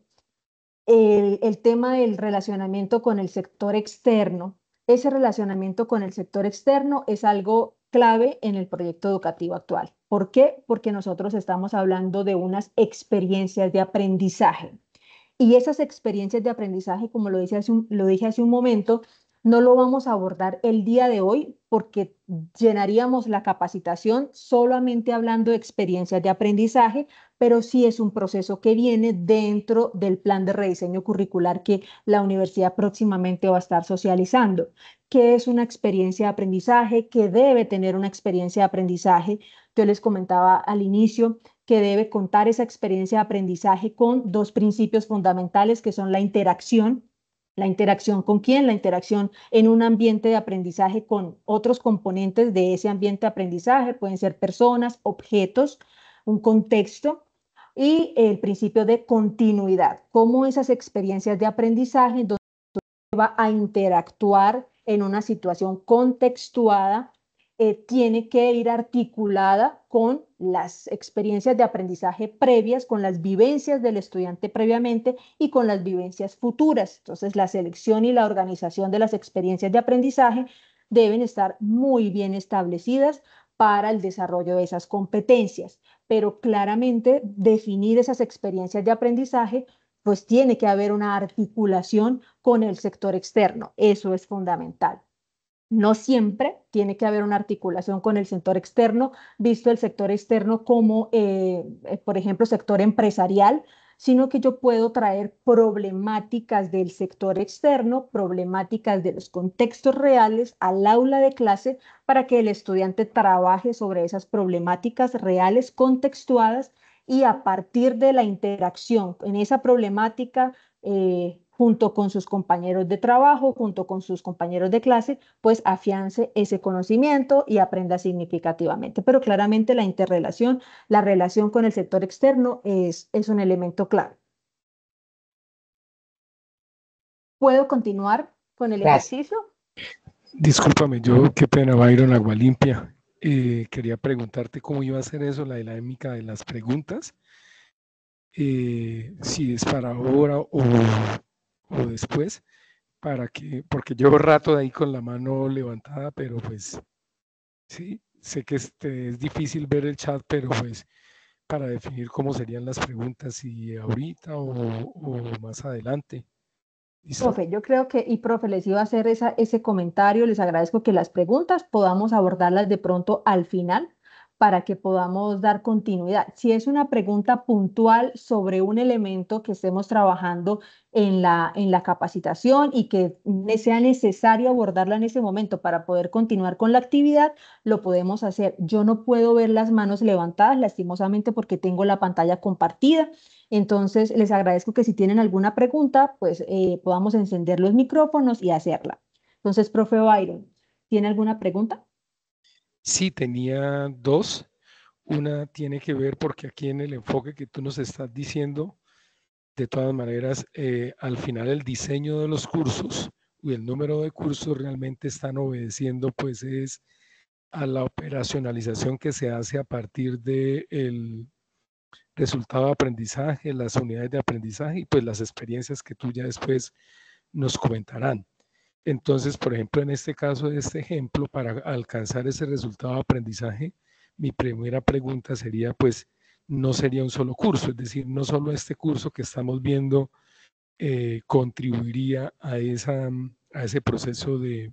el tema del relacionamiento con el sector externo, ese relacionamiento con el sector externo es algo clave en el proyecto educativo actual. ¿Por qué? Porque nosotros estamos hablando de unas experiencias de aprendizaje. Y esas experiencias de aprendizaje, como lo dije hace un momento, no lo vamos a abordar el día de hoy porque llenaríamos la capacitación solamente hablando de experiencias de aprendizaje, pero sí es un proceso que viene dentro del plan de rediseño curricular que la universidad próximamente va a estar socializando. ¿Qué es una experiencia de aprendizaje? ¿Qué debe tener una experiencia de aprendizaje? Yo les comentaba al inicio que debe contar esa experiencia de aprendizaje con dos principios fundamentales que son la interacción. ¿La interacción con quién? La interacción en un ambiente de aprendizaje con otros componentes de ese ambiente de aprendizaje, pueden ser personas, objetos, un contexto, y el principio de continuidad, cómo esas experiencias de aprendizaje donde va a interactuar en una situación contextuada, tiene que ir articulada con las experiencias de aprendizaje previas, con las vivencias del estudiante previamente y con las vivencias futuras. Entonces, la selección y la organización de las experiencias de aprendizaje deben estar muy bien establecidas para el desarrollo de esas competencias, pero claramente definir esas experiencias de aprendizaje, pues tiene que haber una articulación con el sector externo. Eso es fundamental. No siempre tiene que haber una articulación con el sector externo, visto el sector externo como, por ejemplo, sector empresarial, sino que yo puedo traer problemáticas del sector externo, problemáticas de los contextos reales al aula de clase para que el estudiante trabaje sobre esas problemáticas reales contextuadas y a partir de la interacción en esa problemática, junto con sus compañeros de trabajo, junto con sus compañeros de clase, pues afiance ese conocimiento y aprenda significativamente. Pero claramente la interrelación, la relación con el sector externo es un elemento clave. ¿Puedo continuar con el ejercicio? Discúlpame, yo qué pena, Byron Agua Limpia. Quería preguntarte cómo iba a ser eso, la dinámica de las preguntas. Si es para ahora o después, porque llevo rato de ahí con la mano levantada, pero pues sí, sé que es difícil ver el chat, pero pues para definir cómo serían las preguntas, si ahorita o más adelante. ¿Listo? Profe, yo creo que, y profe, les iba a hacer ese comentario, les agradezco que las preguntas podamos abordarlas de pronto al final para que podamos dar continuidad. Si es una pregunta puntual sobre un elemento que estemos trabajando en la capacitación y que sea necesario abordarla en ese momento para poder continuar con la actividad, lo podemos hacer. Yo no puedo ver las manos levantadas, lastimosamente, porque tengo la pantalla compartida. Entonces, les agradezco que si tienen alguna pregunta, pues podamos encender los micrófonos y hacerla. Entonces, profe Byron, ¿tiene alguna pregunta? Sí, tenía dos. Una tiene que ver porque aquí en el enfoque que tú nos estás diciendo, de todas maneras, al final el diseño de los cursos y el número de cursos realmente están obedeciendo pues es a la operacionalización que se hace a partir del resultado de aprendizaje, las unidades de aprendizaje y pues las experiencias que tú ya después nos comentarán. Entonces, por ejemplo, en este caso de este ejemplo, para alcanzar ese resultado de aprendizaje, mi primera pregunta sería, pues, no sería un solo curso, es decir, no solo este curso que estamos viendo contribuiría a ese proceso de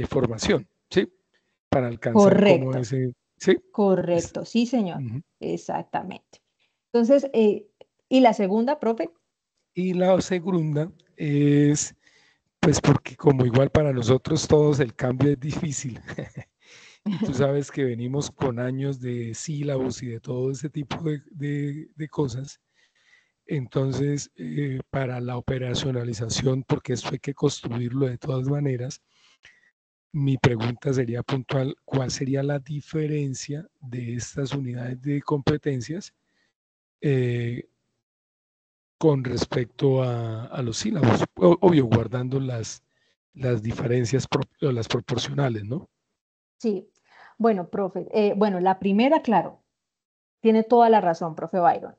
formación, ¿sí? Para alcanzar como ese, ¿sí? Correcto, sí, señor, exactamente. Entonces, ¿y la segunda, profe? Y la segunda es, pues porque como igual para nosotros todos el cambio es difícil. Y tú sabes que venimos con años de sílabos y de todo ese tipo de cosas. Entonces, para la operacionalización, porque esto hay que construirlo de todas maneras, mi pregunta sería puntual, ¿cuál sería la diferencia de estas unidades de competencias con respecto a los sílabos? Obvio, guardando las diferencias o las proporcionales, ¿no? Sí, bueno, profe, bueno, la primera, claro, tiene toda la razón, profe Byron.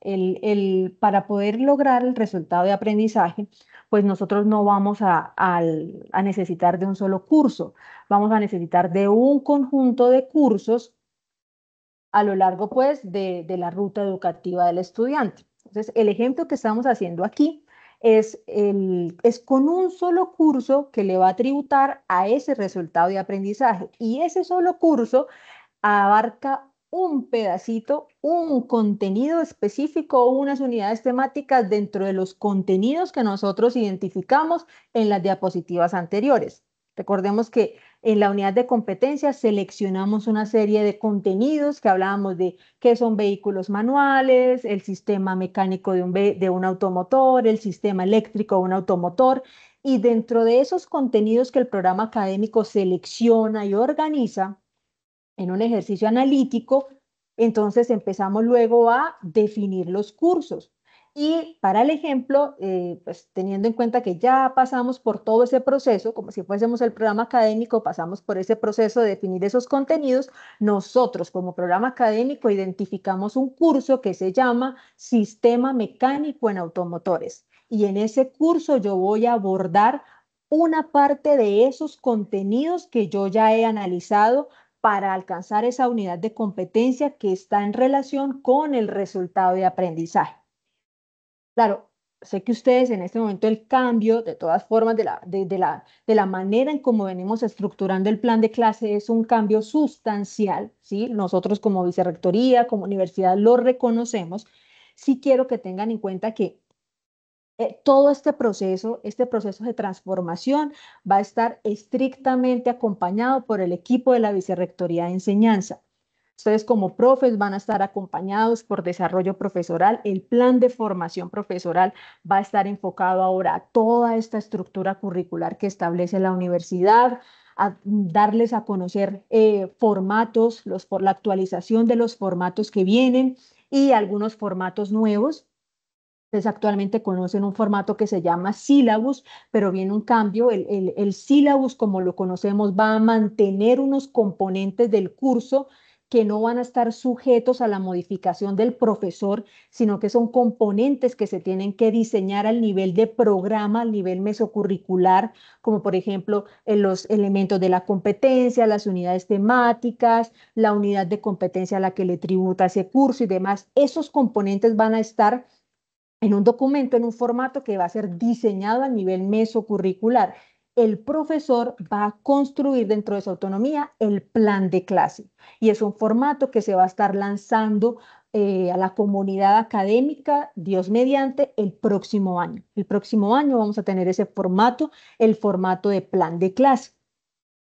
Para poder lograr el resultado de aprendizaje, pues nosotros no vamos a necesitar de un solo curso, vamos a necesitar de un conjunto de cursos a lo largo, pues, de la ruta educativa del estudiante. Entonces, el ejemplo que estamos haciendo aquí es con un solo curso que le va a tributar a ese resultado de aprendizaje, y ese solo curso abarca un pedacito, un contenido específico o unas unidades temáticas dentro de los contenidos que nosotros identificamos en las diapositivas anteriores. Recordemos que en la unidad de competencias seleccionamos una serie de contenidos que hablábamos de qué son vehículos manuales, el sistema mecánico de un automotor, el sistema eléctrico de un automotor, y dentro de esos contenidos que el programa académico selecciona y organiza, en un ejercicio analítico, entonces empezamos luego a definir los cursos. Y para el ejemplo, pues teniendo en cuenta que ya pasamos por todo ese proceso, como si fuésemos el programa académico, pasamos por ese proceso de definir esos contenidos, nosotros como programa académico identificamos un curso que se llama Sistema Mecánico en Automotores. Y en ese curso yo voy a abordar una parte de esos contenidos que yo ya he analizado para alcanzar esa unidad de competencia que está en relación con el resultado de aprendizaje. Claro, sé que ustedes en este momento el cambio, de todas formas, de la manera en cómo venimos estructurando el plan de clase es un cambio sustancial, ¿sí? Nosotros como vicerrectoría, como universidad lo reconocemos. Sí quiero que tengan en cuenta que todo este proceso de transformación va a estar estrictamente acompañado por el equipo de la Vicerrectoría de Enseñanza. Ustedes como profes van a estar acompañados por desarrollo profesoral. El plan de formación profesoral va a estar enfocado ahora a toda esta estructura curricular que establece la universidad, a darles a conocer formatos, por la actualización de los formatos que vienen y algunos formatos nuevos. Ustedes actualmente conocen un formato que se llama sílabus, pero viene un cambio. El sílabus, como lo conocemos, va a mantener unos componentes del curso que no van a estar sujetos a la modificación del profesor, sino que son componentes que se tienen que diseñar al nivel de programa, al nivel mesocurricular, como por ejemplo los elementos de la competencia, las unidades temáticas, la unidad de competencia a la que le tributa ese curso y demás. Esos componentes van a estar en un documento, en un formato que va a ser diseñado a nivel mesocurricular. el profesor va a construir dentro de su autonomía el plan de clase. Y es un formato que se va a estar lanzando a la comunidad académica, Dios mediante, el próximo año. El próximo año vamos a tener ese formato, el formato de plan de clase.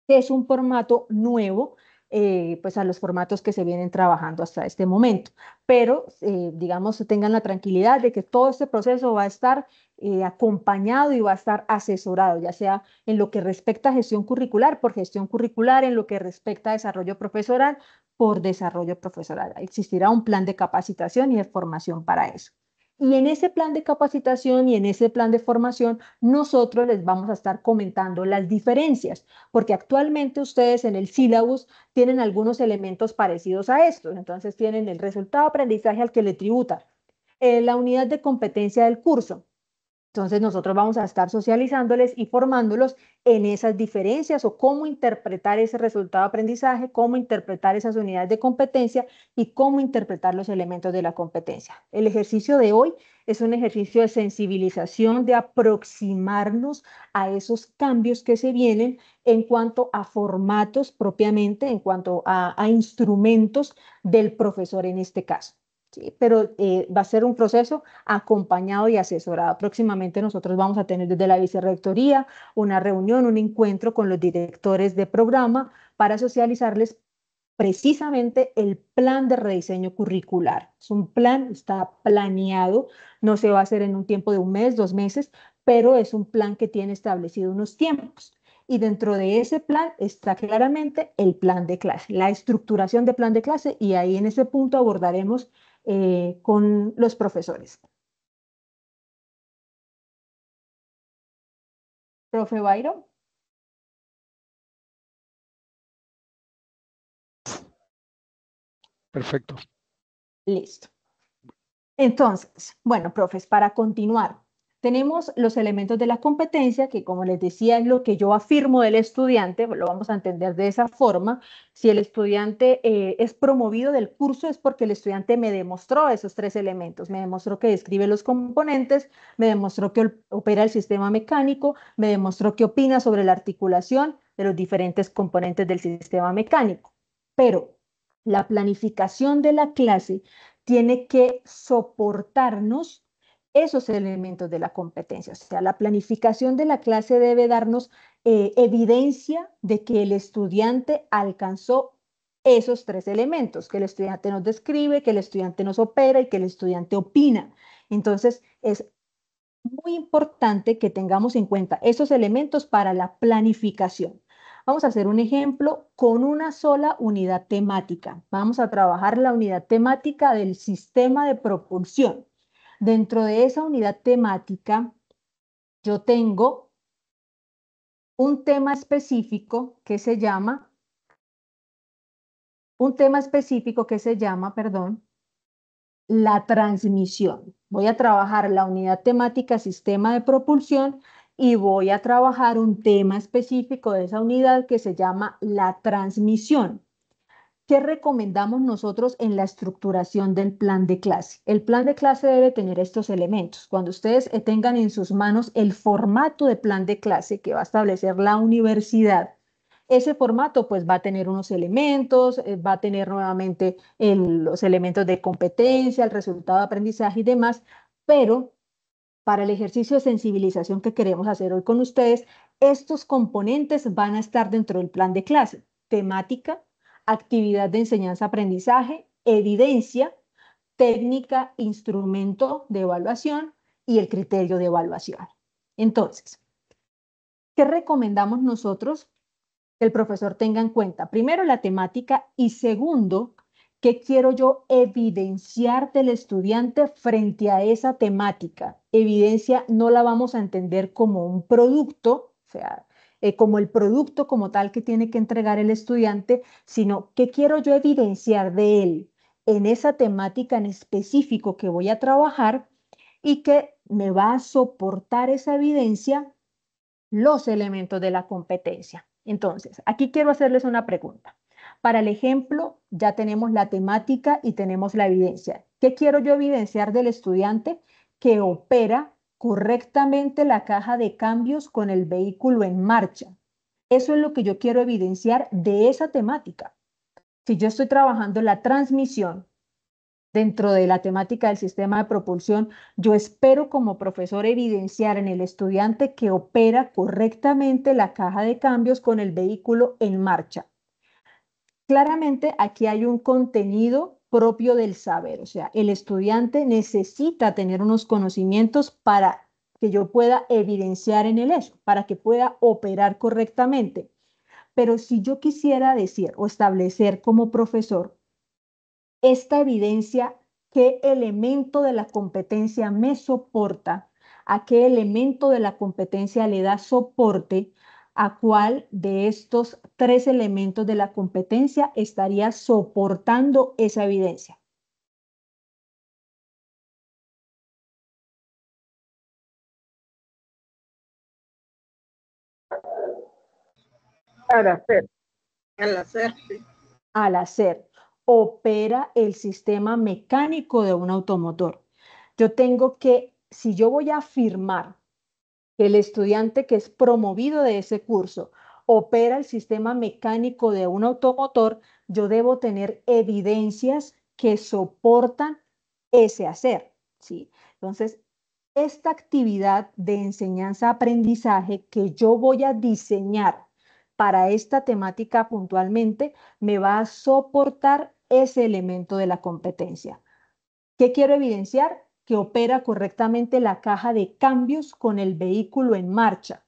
Es un formato nuevo, pues a los formatos que se vienen trabajando hasta este momento. Pero, digamos, tengan la tranquilidad de que todo este proceso va a estar acompañado y va a estar asesorado, ya sea en lo que respecta a gestión curricular, por gestión curricular, en lo que respecta a desarrollo profesoral, por desarrollo profesoral. Existirá un plan de capacitación y de formación para eso. Y en ese plan de capacitación y en ese plan de formación, nosotros les vamos a estar comentando las diferencias, porque actualmente ustedes en el sílabus tienen algunos elementos parecidos a estos. Entonces tienen el resultado de aprendizaje al que le tributa, la unidad de competencia del curso. Entonces nosotros vamos a estar socializándoles y formándolos en esas diferencias o cómo interpretar ese resultado de aprendizaje, cómo interpretar esas unidades de competencia y cómo interpretar los elementos de la competencia. El ejercicio de hoy es un ejercicio de sensibilización, de aproximarnos a esos cambios que se vienen en cuanto a formatos propiamente, en cuanto a instrumentos del profesor en este caso. Sí, pero va a ser un proceso acompañado y asesorado. Próximamente nosotros vamos a tener desde la vicerrectoría una reunión, un encuentro con los directores de programa para socializarles precisamente el plan de rediseño curricular. Es un plan, está planeado, no se va a hacer en un tiempo de un mes, 2 meses, pero es un plan que tiene establecido unos tiempos. Y dentro de ese plan está claramente el plan de clase, la estructuración de plan de clase, y ahí en ese punto abordaremos con los profesores. Profe Byron. Perfecto. Listo. Entonces, bueno, profes, para continuar, tenemos los elementos de la competencia, que como les decía es lo que yo afirmo del estudiante, lo vamos a entender de esa forma. Si el estudiante es promovido del curso es porque el estudiante me demostró esos 3 elementos, me demostró que describe los componentes, me demostró que opera el sistema mecánico, me demostró que opina sobre la articulación de los diferentes componentes del sistema mecánico. Pero la planificación de la clase tiene que soportarnos esos elementos de la competencia. O sea, la planificación de la clase debe darnos evidencia de que el estudiante alcanzó esos 3 elementos, que el estudiante nos describe, que el estudiante nos opera y que el estudiante opina. Entonces, es muy importante que tengamos en cuenta esos elementos para la planificación. Vamos a hacer un ejemplo con una sola unidad temática. Vamos a trabajar la unidad temática del sistema de propulsión. Dentro de esa unidad temática, yo tengo un tema específico que se llama, la transmisión. Voy a trabajar la unidad temática sistema de propulsión y voy a trabajar un tema específico de esa unidad que se llama la transmisión. ¿Qué recomendamos nosotros en la estructuración del plan de clase? El plan de clase debe tener estos elementos. Cuando ustedes tengan en sus manos el formato de plan de clase que va a establecer la universidad, ese formato pues va a tener unos elementos, va a tener nuevamente los elementos de competencia, el resultado de aprendizaje y demás, pero para el ejercicio de sensibilización que queremos hacer hoy con ustedes, estos componentes van a estar dentro del plan de clase: temática, actividad de enseñanza-aprendizaje, evidencia, técnica, instrumento de evaluación y el criterio de evaluación. Entonces, ¿qué recomendamos nosotros que el profesor tenga en cuenta? Primero, la temática, y segundo, ¿qué quiero yo evidenciar del estudiante frente a esa temática? Evidencia no la vamos a entender como un producto, o sea, como el producto como tal que tiene que entregar el estudiante, sino ¿qué quiero yo evidenciar de él en esa temática en específico que voy a trabajar y que me va a soportar esa evidencia los elementos de la competencia? Entonces, aquí quiero hacerles una pregunta. Para el ejemplo, ya tenemos la temática y tenemos la evidencia. ¿Qué quiero yo evidenciar del estudiante que opera correctamente la caja de cambios con el vehículo en marcha. Eso es lo que yo quiero evidenciar de esa temática. Si yo estoy trabajando la transmisión dentro de la temática del sistema de propulsión, yo espero como profesor evidenciar en el estudiante que opera correctamente la caja de cambios con el vehículo en marcha. Claramente aquí hay un contenido propio del saber, o sea, el estudiante necesita tener unos conocimientos para que yo pueda evidenciar en él eso, para que pueda operar correctamente. Pero si yo quisiera decir o establecer como profesor esta evidencia, qué elemento de la competencia me soporta, a qué elemento de la competencia le da soporte, a cuál de estos tres elementos de la competencia estaría soportando esa evidencia. Al hacer. Al hacer, sí. Al hacer, opera el sistema mecánico de un automotor. Yo tengo que, si yo voy a afirmar que el estudiante que es promovido de ese curso opera el sistema mecánico de un automotor, yo debo tener evidencias que soportan ese hacer, ¿sí? Entonces, esta actividad de enseñanza-aprendizaje que yo voy a diseñar para esta temática puntualmente, me va a soportar ese elemento de la competencia. ¿Qué quiero evidenciar? Que opera correctamente la caja de cambios con el vehículo en marcha.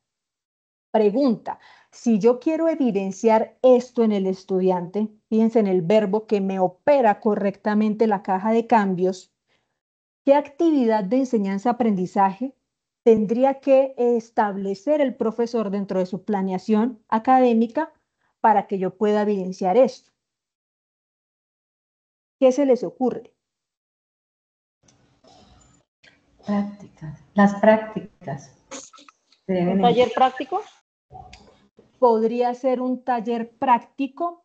Pregunta, si yo quiero evidenciar esto en el estudiante, fíjense en el verbo que me opera correctamente la caja de cambios, ¿qué actividad de enseñanza-aprendizaje tendría que establecer el profesor dentro de su planeación académica para que yo pueda evidenciar esto? ¿Qué se les ocurre? Prácticas, las prácticas. ¿Un taller práctico? Podría ser un taller práctico.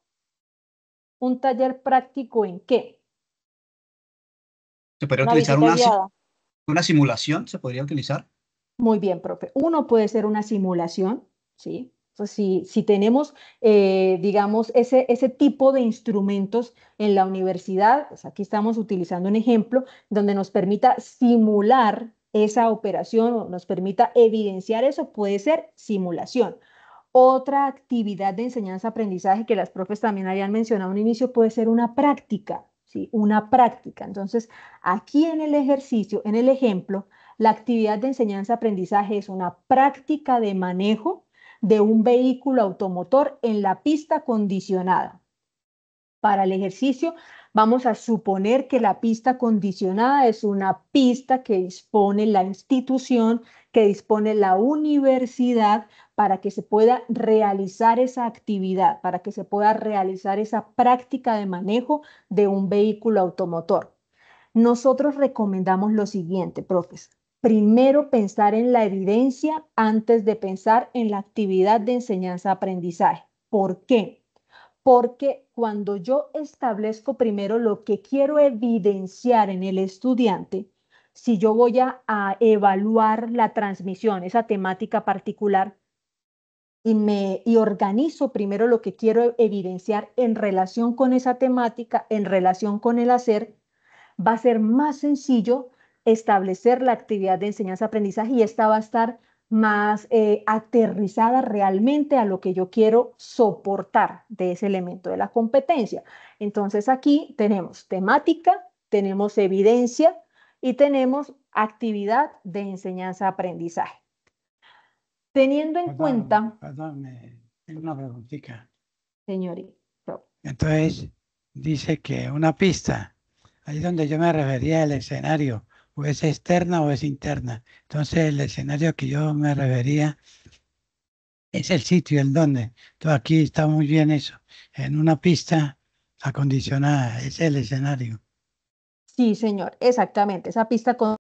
¿Un taller práctico en qué? ¿Se podría Una utilizar visita guiada. una simulación? ¿Se podría utilizar? Muy bien, profe. Uno puede ser una simulación, ¿sí? Entonces, si tenemos, digamos, ese tipo de instrumentos en la universidad, pues aquí estamos utilizando un ejemplo donde nos permita simular esa operación o nos permita evidenciar eso, puede ser simulación. Otra actividad de enseñanza-aprendizaje que las profes también habían mencionado al inicio puede ser una práctica, ¿sí? Una práctica. Entonces, aquí en el ejercicio, en el ejemplo, la actividad de enseñanza-aprendizaje es una práctica de manejo de un vehículo automotor en la pista condicionada. Para el ejercicio, vamos a suponer que la pista condicionada es una pista que dispone la institución, que dispone la universidad para que se pueda realizar esa actividad, para que se pueda realizar esa práctica de manejo de un vehículo automotor. Nosotros recomendamos lo siguiente, profes. Primero, pensar en la evidencia antes de pensar en la actividad de enseñanza-aprendizaje. ¿Por qué? Porque cuando yo establezco primero lo que quiero evidenciar en el estudiante, si yo voy a evaluar la transmisión, esa temática particular, y organizo primero lo que quiero evidenciar en relación con esa temática, en relación con el hacer, va a ser más sencillo establecer la actividad de enseñanza-aprendizaje y esta va a estar más aterrizada realmente a lo que yo quiero soportar de ese elemento de la competencia. Entonces aquí tenemos temática, tenemos evidencia y tenemos actividad de enseñanza-aprendizaje. Teniendo en cuenta... Perdón, tengo una preguntita. Señorita. Entonces, dice que una pista, ahí donde yo me refería al escenario, o es externa o es interna. Entonces, el escenario que yo me refería es el sitio, el dónde. Entonces, aquí está muy bien eso. En una pista acondicionada, es el escenario. Sí, señor, exactamente. Esa pista con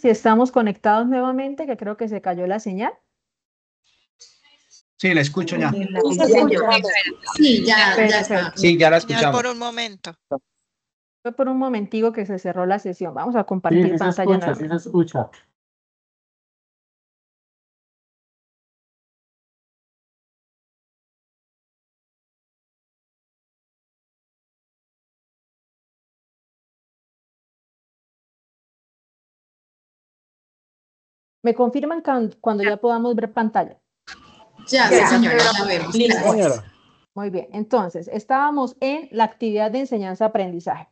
si estamos conectados nuevamente, que creo que se cayó la señal. Sí, la escucho ya. Sí, ya está. Sí, ya la escuchamos. Por un momento. Fue por un momentico que se cerró la sesión. Vamos a compartir pantalla nuevamente. Sí se escucha. ¿Me confirman cuando ya podamos ver pantalla? Ya, sí, señora, ya vemos. Listo. Muy bien, entonces, estábamos en la actividad de enseñanza-aprendizaje.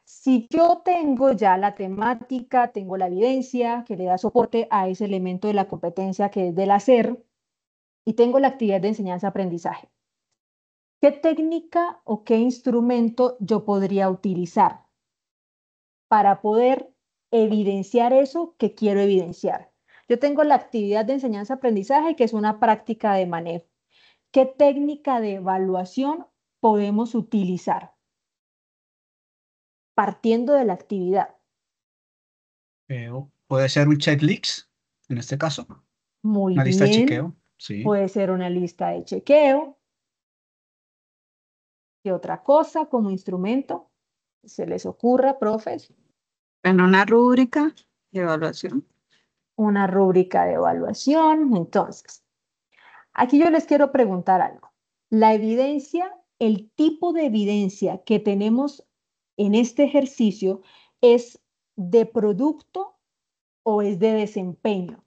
Si yo tengo ya la temática, tengo la evidencia que le da soporte a ese elemento de la competencia que es del hacer, y tengo la actividad de enseñanza-aprendizaje, ¿qué técnica o qué instrumento yo podría utilizar para poder evidenciar eso que quiero evidenciar? Yo tengo la actividad de enseñanza-aprendizaje, que es una práctica de manejo. ¿Qué técnica de evaluación podemos utilizar partiendo de la actividad? Puede ser un checklist, en este caso. Muy una bien. Lista de chequeo. Sí. Puede ser una lista de chequeo. ¿Qué otra cosa como instrumento se les ocurra, profes? En una rúbrica de evaluación. Una rúbrica de evaluación. Entonces, aquí yo les quiero preguntar algo. La evidencia, el tipo de evidencia que tenemos en este ejercicio, ¿es de producto o es de desempeño?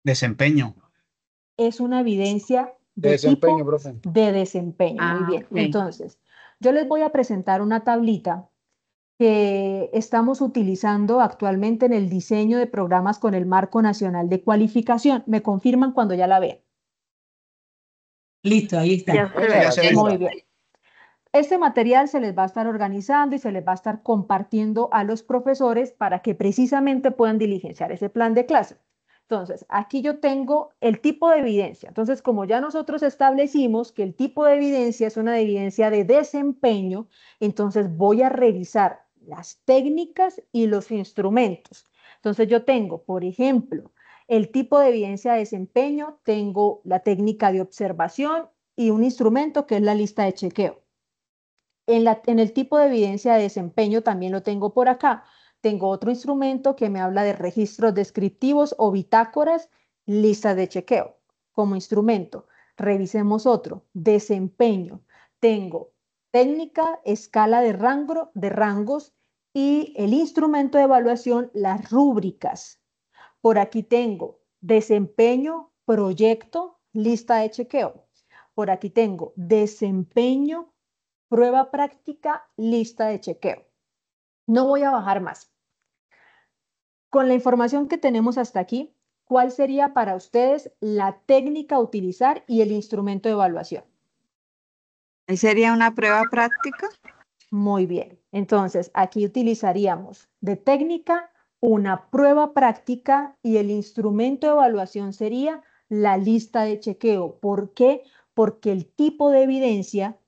Desempeño. Es una evidencia de desempeño, tipo profe. de desempeño. Muy bien. Ok. Entonces, yo les voy a presentar una tablita que estamos utilizando actualmente en el diseño de programas con el Marco Nacional de Cualificación. ¿Me confirman cuando ya la vean? Listo, ahí está. Ya se ve. Muy bien. Este material se les va a estar organizando y se les va a estar compartiendo a los profesores para que precisamente puedan diligenciar ese plan de clase. Entonces, aquí yo tengo el tipo de evidencia. Entonces, como ya nosotros establecimos que el tipo de evidencia es una evidencia de desempeño, entonces voy a revisar las técnicas y los instrumentos. Entonces, yo tengo, por ejemplo, el tipo de evidencia de desempeño, tengo la técnica de observación y un instrumento que es la lista de chequeo. En el tipo de evidencia de desempeño también lo tengo por acá. Tengo otro instrumento que me habla de registros descriptivos o bitácoras, listas de chequeo. Como instrumento, revisemos otro, desempeño. Tengo técnica, escala de rangos y el instrumento de evaluación, las rúbricas. Por aquí tengo desempeño, proyecto, lista de chequeo. Por aquí tengo desempeño, prueba práctica, lista de chequeo. No voy a bajar más. Con la información que tenemos hasta aquí, ¿cuál sería para ustedes la técnica a utilizar y el instrumento de evaluación? Ahí sería una prueba práctica. Muy bien. Entonces, aquí utilizaríamos de técnica una prueba práctica y el instrumento de evaluación sería la lista de chequeo. ¿Por qué? Porque el tipo de evidencia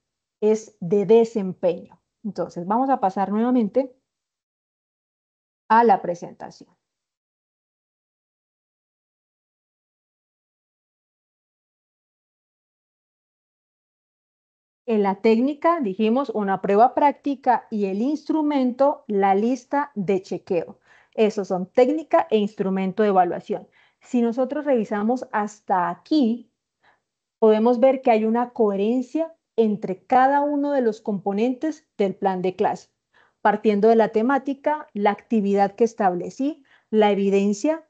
es de desempeño. Entonces, vamos a pasar nuevamente a la presentación. En la técnica dijimos una prueba práctica y el instrumento, la lista de chequeo. Esos son técnica e instrumento de evaluación. Si nosotros revisamos hasta aquí, podemos ver que hay una coherencia entre cada uno de los componentes del plan de clase, partiendo de la temática, la actividad que establecí, la evidencia,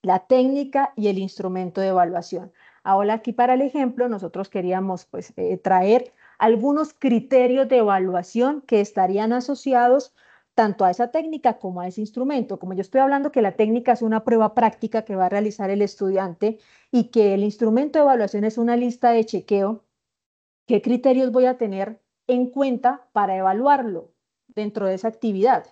la técnica y el instrumento de evaluación. Ahora aquí para el ejemplo nosotros queríamos traer algunos criterios de evaluación que estarían asociados tanto a esa técnica como a ese instrumento. Como yo estoy hablando que la técnica es una prueba práctica que va a realizar el estudiante y que el instrumento de evaluación es una lista de chequeo, ¿qué criterios voy a tener en cuenta para evaluarlo dentro de esa actividad?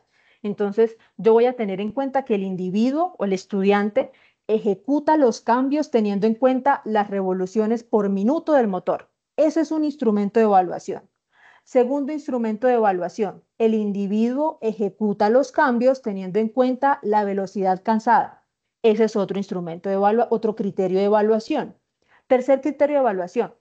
Entonces, yo voy a tener en cuenta que el individuo o el estudiante ejecuta los cambios teniendo en cuenta las revoluciones por minuto del motor. Ese es un instrumento de evaluación. Segundo instrumento de evaluación, el individuo ejecuta los cambios teniendo en cuenta la velocidad cansada. Ese es otro instrumento de otro criterio de evaluación. Tercer criterio de evaluación,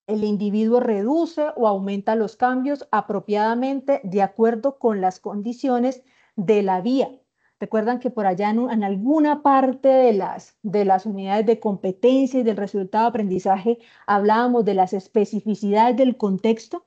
el individuo reduce o aumenta los cambios apropiadamente de acuerdo con las condiciones de la vía. Recuerdan que por allá en alguna parte de las unidades de competencia y del resultado de aprendizaje hablábamos de las especificidades del contexto.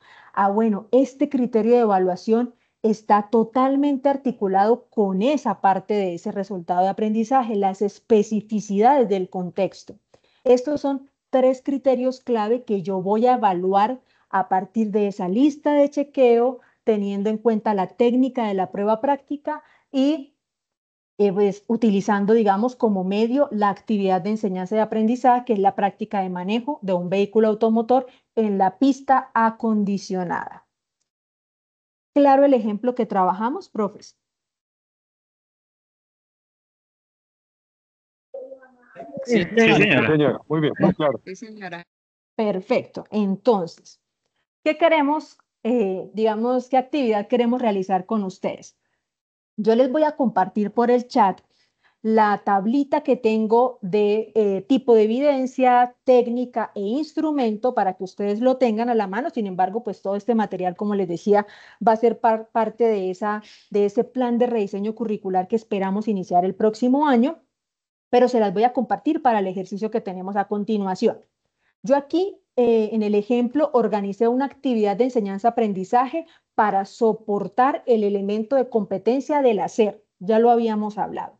Bueno, este criterio de evaluación está totalmente articulado con esa parte de ese resultado de aprendizaje, las especificidades del contexto. Estos son 3 criterios clave que yo voy a evaluar a partir de esa lista de chequeo, teniendo en cuenta la técnica de la prueba práctica y pues, utilizando, digamos, como medio la actividad de enseñanza y aprendizaje, que es la práctica de manejo de un vehículo automotor en la pista acondicionada. Claro el ejemplo que trabajamos, profes. Sí, señora. Muy bien, muy claro. Sí, señora. Perfecto. Entonces, ¿qué queremos, digamos, qué actividad queremos realizar con ustedes? Yo les voy a compartir por el chat la tablita que tengo de tipo de evidencia, técnica e instrumento para que ustedes lo tengan a la mano. Sin embargo, pues todo este material, como les decía, va a ser parte de ese plan de rediseño curricular que esperamos iniciar el próximo año, pero se las voy a compartir para el ejercicio que tenemos a continuación. Yo aquí, en el ejemplo, organicé una actividad de enseñanza-aprendizaje para soportar el elemento de competencia del hacer. Ya lo habíamos hablado.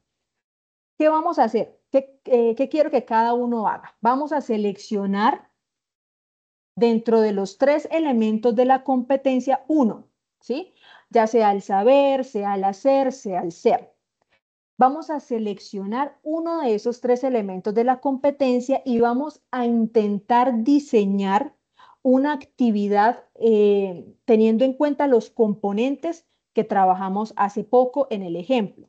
¿Qué vamos a hacer? ¿Qué quiero que cada uno haga? Vamos a seleccionar dentro de los 3 elementos de la competencia uno, ¿sí? Ya sea el saber, sea el hacer, sea el ser. Vamos a seleccionar uno de esos 3 elementos de la competencia y vamos a intentar diseñar una actividad teniendo en cuenta los componentes que trabajamos hace poco en el ejemplo.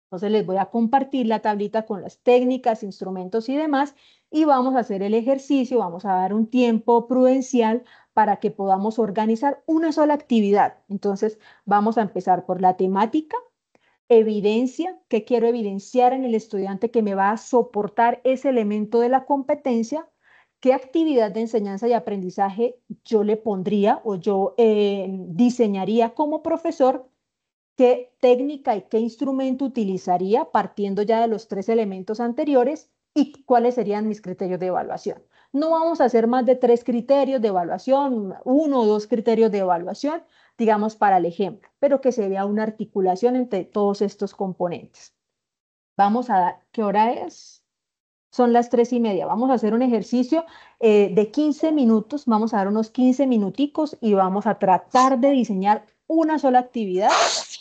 Entonces les voy a compartir la tablita con las técnicas, instrumentos y demás y vamos a hacer el ejercicio, vamos a dar un tiempo prudencial para que podamos organizar una sola actividad. Entonces vamos a empezar por la temática. Evidencia, ¿qué quiero evidenciar en el estudiante que me va a soportar ese elemento de la competencia? ¿Qué actividad de enseñanza y aprendizaje yo le pondría o yo diseñaría como profesor? ¿Qué técnica y qué instrumento utilizaría partiendo ya de los 3 elementos anteriores? ¿Y cuáles serían mis criterios de evaluación? No vamos a hacer más de 3 criterios de evaluación, 1 o 2 criterios de evaluación, digamos, para el ejemplo, pero que se vea una articulación entre todos estos componentes. Vamos a dar, ¿qué hora es? Son las 3:30. Vamos a hacer un ejercicio de 15 minutos, vamos a dar unos 15 minuticos y vamos a tratar de diseñar una sola actividad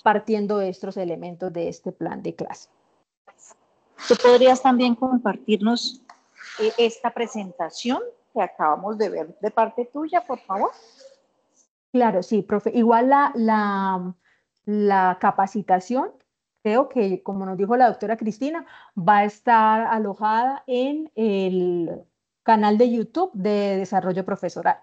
partiendo de estos elementos de este plan de clase. ¿Tú podrías también compartirnos esta presentación que acabamos de ver de parte tuya, por favor? Claro, sí, profe. Igual la capacitación, creo que, como nos dijo la doctora Cristina, va a estar alojada en el canal de YouTube de Desarrollo Profesoral.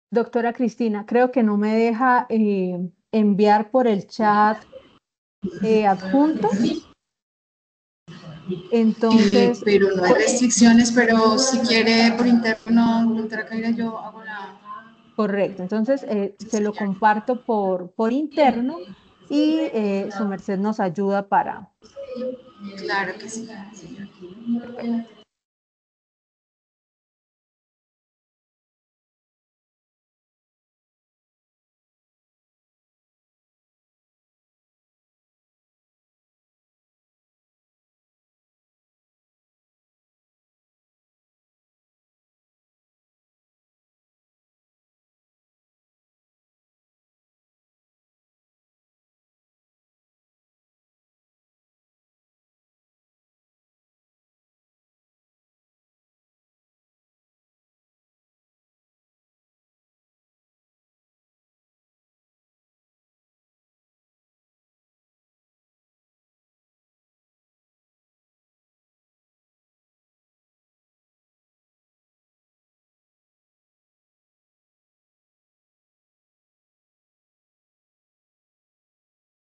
Doctora Cristina, creo que no me deja enviar por el chat adjunto. Entonces, pero no hay restricciones, pero si quiere por interno, doctora Kaira, yo hago la... Correcto, entonces se lo comparto por interno y su merced nos ayuda para... Claro que sí.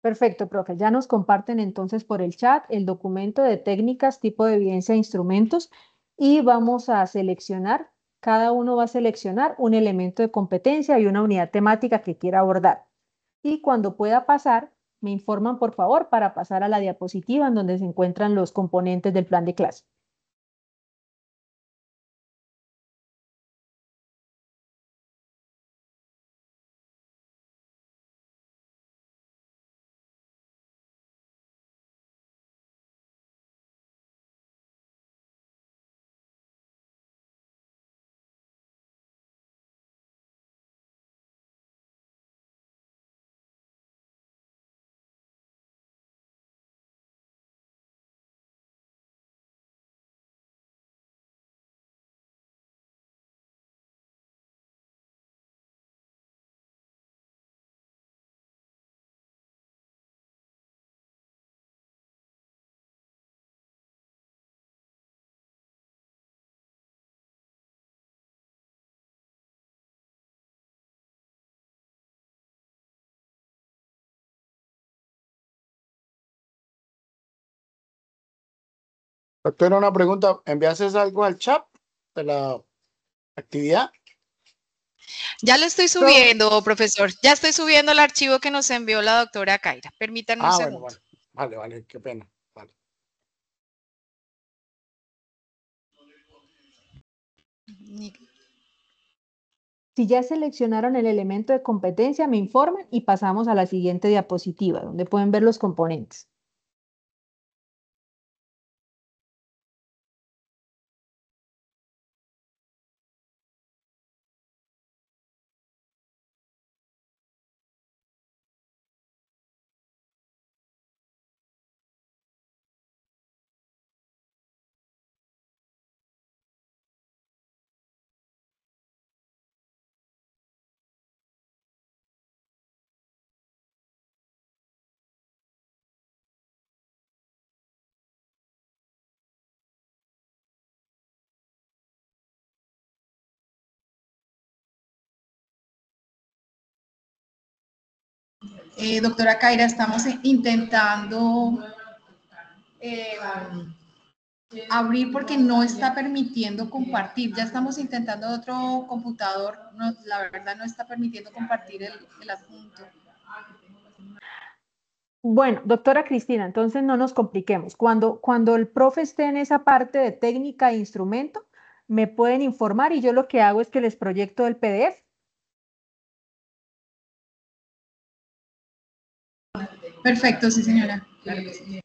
Perfecto, profe. Ya nos comparten entonces por el chat el documento de técnicas, tipo de evidencia e instrumentos y vamos a seleccionar, cada uno va a seleccionar un elemento de competencia y una unidad temática que quiera abordar. Y cuando pueda pasar, me informan por favor para pasar a la diapositiva en donde se encuentran los componentes del plan de clase. Doctora, una pregunta. ¿Enviaste algo al chat de la actividad? Ya lo estoy subiendo, profesor. Ya estoy subiendo el archivo que nos envió la doctora Kaira. Permítanme un segundo. Bueno. Vale, qué pena. Vale. Si ya seleccionaron el elemento de competencia, me informan y pasamos a la siguiente diapositiva, donde pueden ver los componentes. Doctora Kaira, estamos intentando abrir porque no está permitiendo compartir. Ya estamos intentando otro computador, no, la verdad no está permitiendo compartir el adjunto. Bueno, doctora Cristina, entonces no nos compliquemos. Cuando el profe esté en esa parte de técnica e instrumento, me pueden informar y yo lo que hago es que les proyecto el PDF. Perfecto, sí, señora. Claro que sí.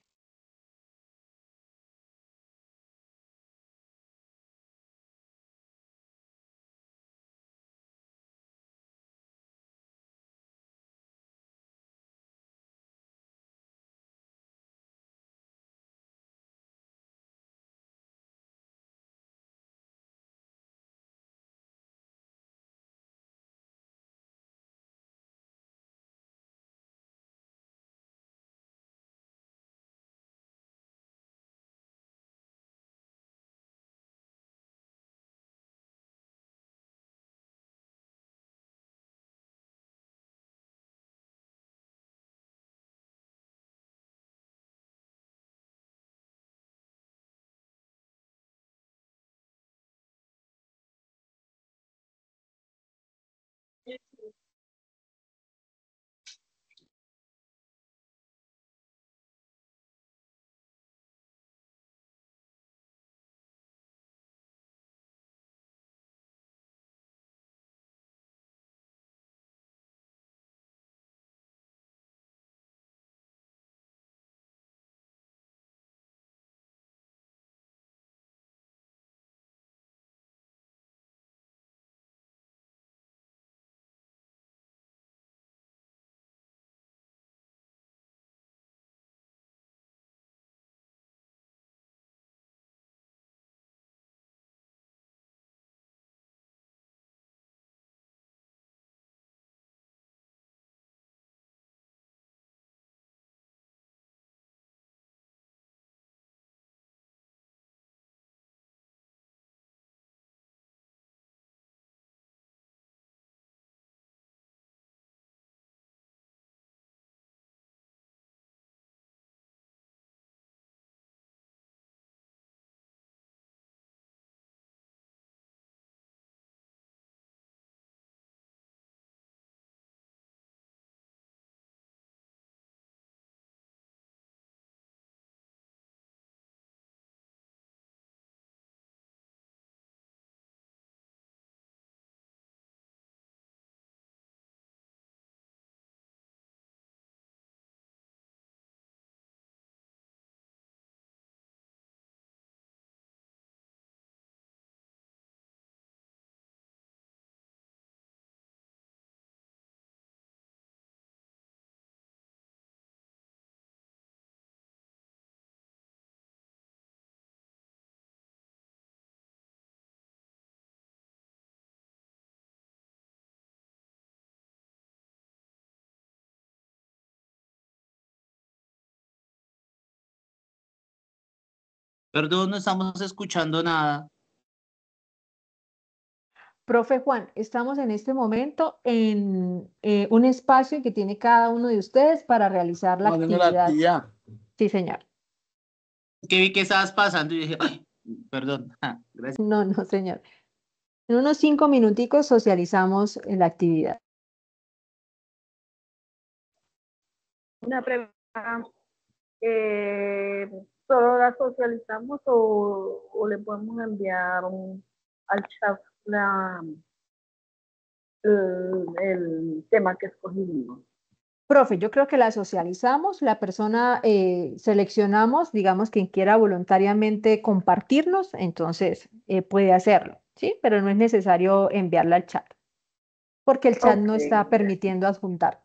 Perdón, no estamos escuchando nada. Profe Juan, estamos en este momento en un espacio que tiene cada uno de ustedes para realizar la actividad. Sí, señor. Que vi que estabas pasando y dije, ay, perdón. Gracias. No, no, señor. En unos 5 minuticos socializamos la actividad. Una pregunta. ¿Solo la socializamos o le podemos enviar al chat el tema que escogimos? Profe, yo creo que la socializamos, la persona seleccionamos, digamos, quien quiera voluntariamente compartirnos, entonces puede hacerlo, ¿sí? Pero no es necesario enviarla al chat, porque el chat no está permitiendo adjuntar.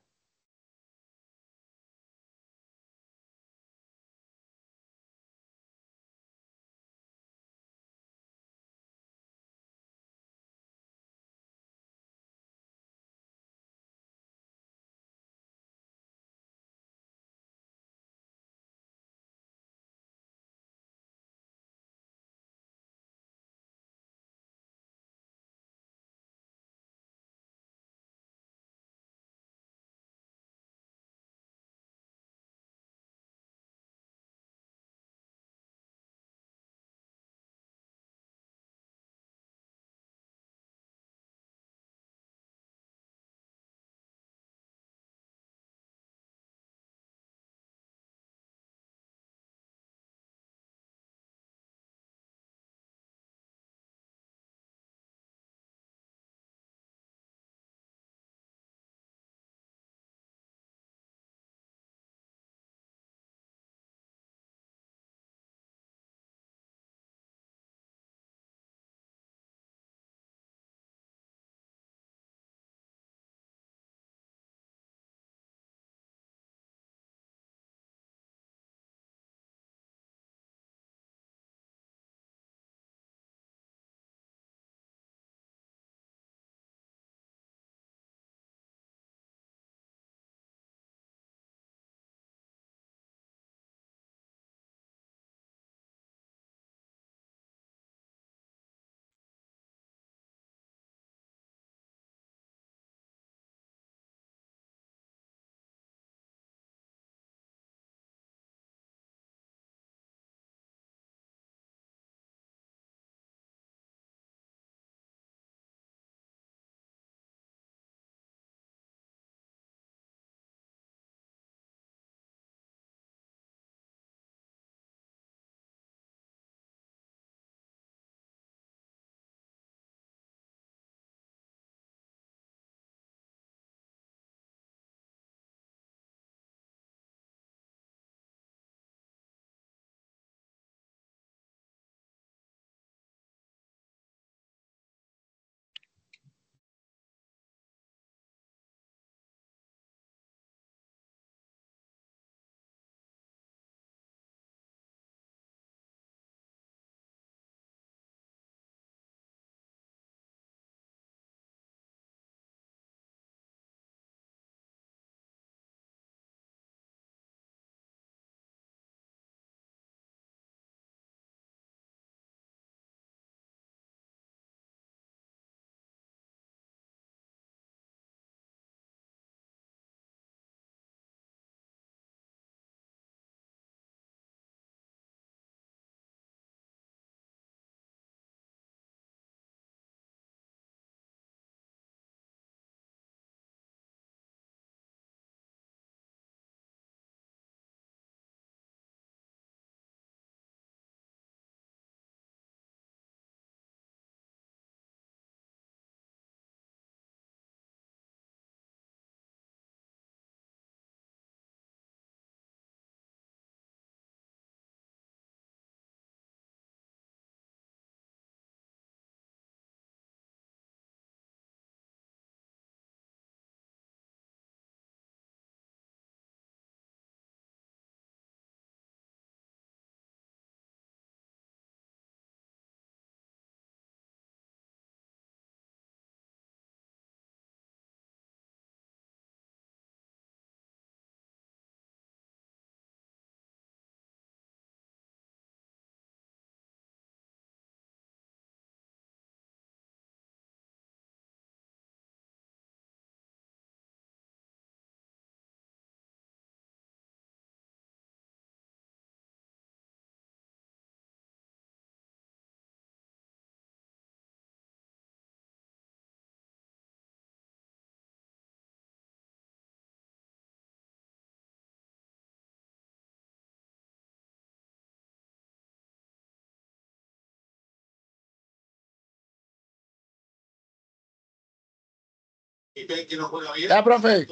Ya, profe.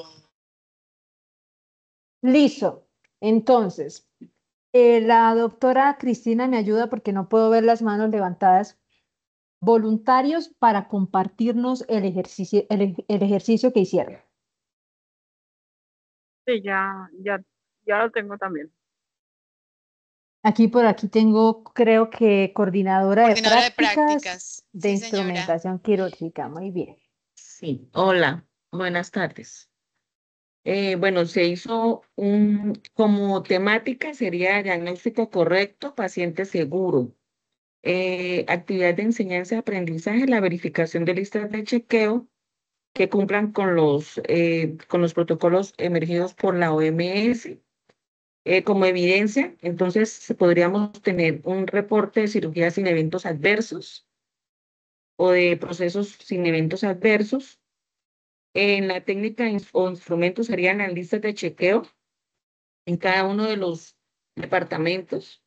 Listo. Entonces, la doctora Cristina me ayuda porque no puedo ver las manos levantadas. Voluntarios para compartirnos el ejercicio que hicieron. Sí, ya lo tengo también. Aquí por aquí tengo, creo que coordinadora de prácticas de Sí, instrumentación quirúrgica. Muy bien. Sí, hola, buenas tardes. Bueno, se hizo como temática sería diagnóstico correcto, paciente seguro. Actividad de enseñanza y aprendizaje, la verificación de listas de chequeo que cumplan con los protocolos emergidos por la OMS. Como evidencia, entonces podríamos tener un reporte de cirugía sin eventos adversos o de procesos sin eventos adversos. En la técnica o instrumentos serían las listas de chequeo en cada uno de los departamentos.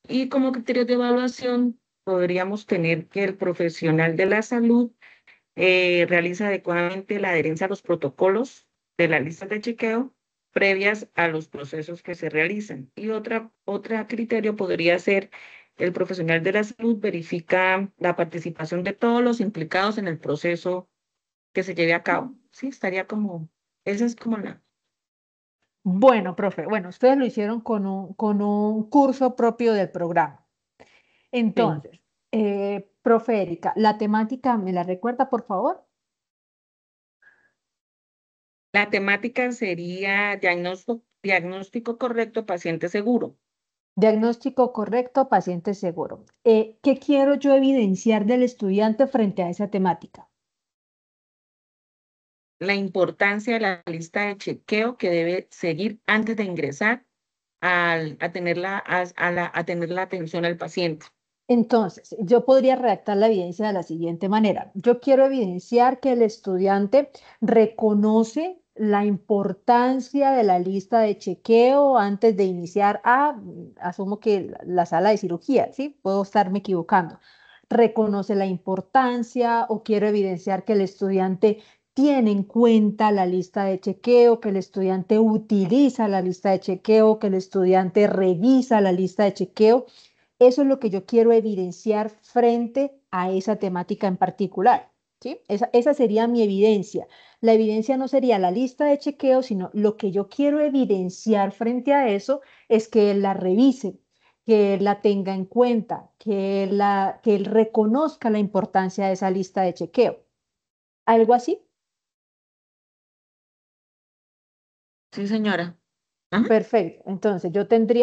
Y como criterios de evaluación, podríamos tener que el profesional de la salud realiza adecuadamente la adherencia a los protocolos de las listas de chequeo previas a los procesos que se realizan. Y otra criterio podría ser el profesional de la salud verifica la participación de todos los implicados en el proceso que se lleve a cabo. Sí, estaría como, esa es como la... Bueno, profe, bueno, ustedes lo hicieron con un curso propio del programa. Entonces, profe Erika, la temática, ¿me la recuerda, por favor? La temática sería diagnóstico correcto, paciente seguro. Diagnóstico correcto, paciente seguro. ¿Qué quiero yo evidenciar del estudiante frente a esa temática? La importancia de la lista de chequeo que debe seguir antes de ingresar a tener la atención al paciente. Entonces, yo podría redactar la evidencia de la siguiente manera. Yo quiero evidenciar que el estudiante reconoce la importancia de la lista de chequeo antes de iniciar asumo que la sala de cirugía, ¿sí? Puedo estarme equivocando. Reconoce la importancia o quiero evidenciar que el estudiante tiene en cuenta la lista de chequeo, que el estudiante utiliza la lista de chequeo, que el estudiante revisa la lista de chequeo. Eso es lo que yo quiero evidenciar frente a esa temática en particular, ¿sí? Esa sería mi evidencia. La evidencia no sería la lista de chequeo, sino lo que yo quiero evidenciar frente a eso es que él la revise, que él la tenga en cuenta, que él reconozca la importancia de esa lista de chequeo. ¿Algo así? Sí, señora. Perfecto. Entonces,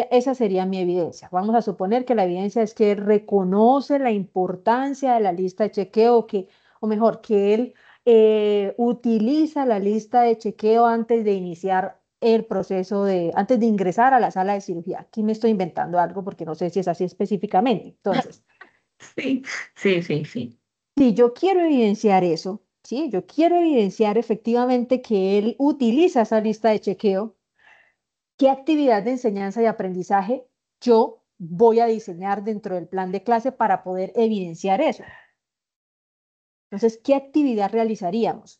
esa sería mi evidencia. Vamos a suponer que la evidencia es que él reconoce la importancia de la lista de chequeo, o mejor, que él utiliza la lista de chequeo antes de iniciar el proceso antes de ingresar a la sala de cirugía. Aquí me estoy inventando algo porque no sé si es así específicamente. Entonces, sí. si yo quiero evidenciar eso, sí, yo quiero evidenciar efectivamente que él utiliza esa lista de chequeo. ¿Qué actividad de enseñanza y aprendizaje yo voy a diseñar dentro del plan de clase para poder evidenciar eso? Entonces, ¿qué actividad realizaríamos?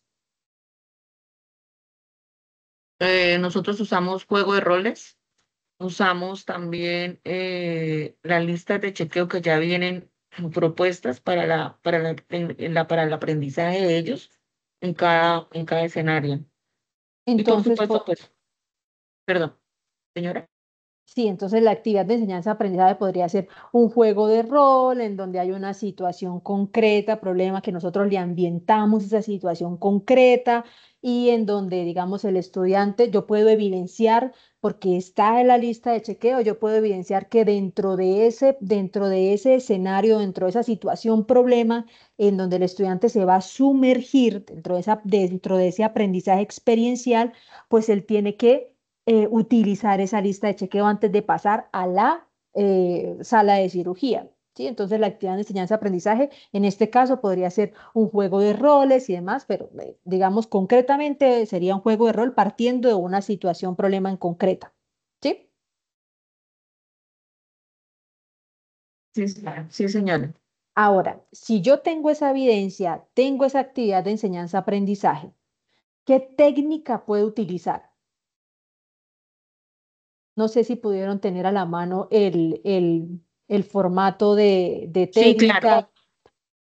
Nosotros usamos juego de roles, usamos también las listas de chequeo que ya vienen propuestas para el aprendizaje de ellos en cada escenario. Y por Entonces, supuesto, pues, perdón, señora. sí, entonces la actividad de enseñanza-aprendizaje podría ser un juego de rol en donde hay una situación concreta, problema que nosotros le ambientamos esa situación concreta y en donde, digamos, el estudiante, yo puedo evidenciar, porque está en la lista de chequeo, yo puedo evidenciar que dentro de ese escenario, dentro de esa situación, problema, en donde el estudiante se va a sumergir dentro de ese aprendizaje experiencial, pues él tiene que utilizar esa lista de chequeo antes de pasar a la sala de cirugía. ¿Sí? Entonces, la actividad de enseñanza-aprendizaje, en este caso, podría ser un juego de roles y demás, pero digamos concretamente sería un juego de rol partiendo de una situación, problema en concreta. ¿Sí? Sí, señora. Ahora, si yo tengo esa evidencia, tengo esa actividad de enseñanza-aprendizaje, ¿Qué técnica puede utilizar? No sé si pudieron tener a la mano el formato de Sí, técnica. claro.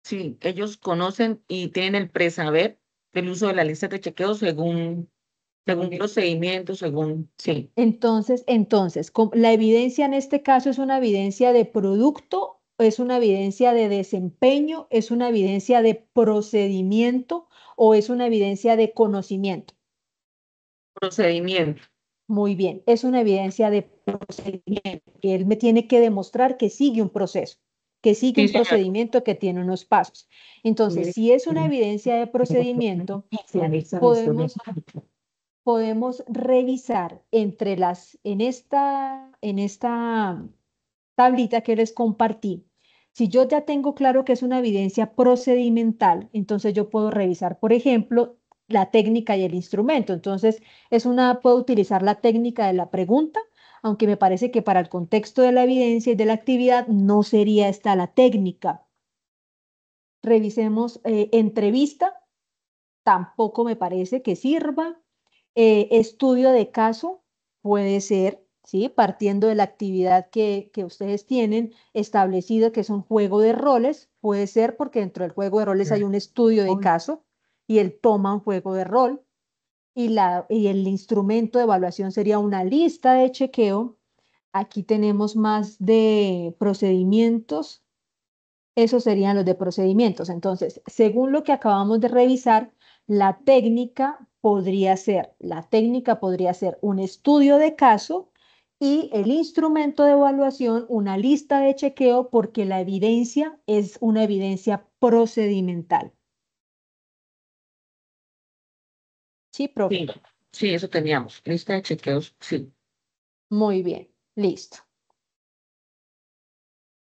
Sí, ellos conocen y tienen el presaber del uso de la lista de chequeo según procedimientos, sí. Entonces, la evidencia en este caso es una evidencia de producto, es una evidencia de desempeño, es una evidencia de procedimiento o es una evidencia de conocimiento. Procedimiento. Muy bien, es una evidencia de procedimiento, que él me tiene que demostrar que sigue un proceso, que sigue un procedimiento que tiene unos pasos. Entonces, si es una evidencia de procedimiento, podemos revisar en esta tablita que les compartí. Si yo ya tengo claro que es una evidencia procedimental, entonces yo puedo revisar, por ejemplo, la técnica y el instrumento. Entonces, puedo utilizar la técnica de la pregunta, aunque me parece que para el contexto de la evidencia y de la actividad no sería esta la técnica. Revisemos entrevista, tampoco me parece que sirva. Estudio de caso puede ser, ¿sí? Partiendo de la actividad que ustedes tienen establecido, que es un juego de roles, puede ser porque dentro del juego de roles hay un estudio de caso y él toma un juego de rol y el instrumento de evaluación sería una lista de chequeo. Aquí tenemos más de procedimientos. Esos serían los de procedimientos. Entonces, según lo que acabamos de revisar, la técnica podría ser un estudio de caso y el instrumento de evaluación una lista de chequeo porque la evidencia es una evidencia procedimental. Sí, profe. Sí, eso teníamos. Lista de chequeos, sí. Muy bien, listo.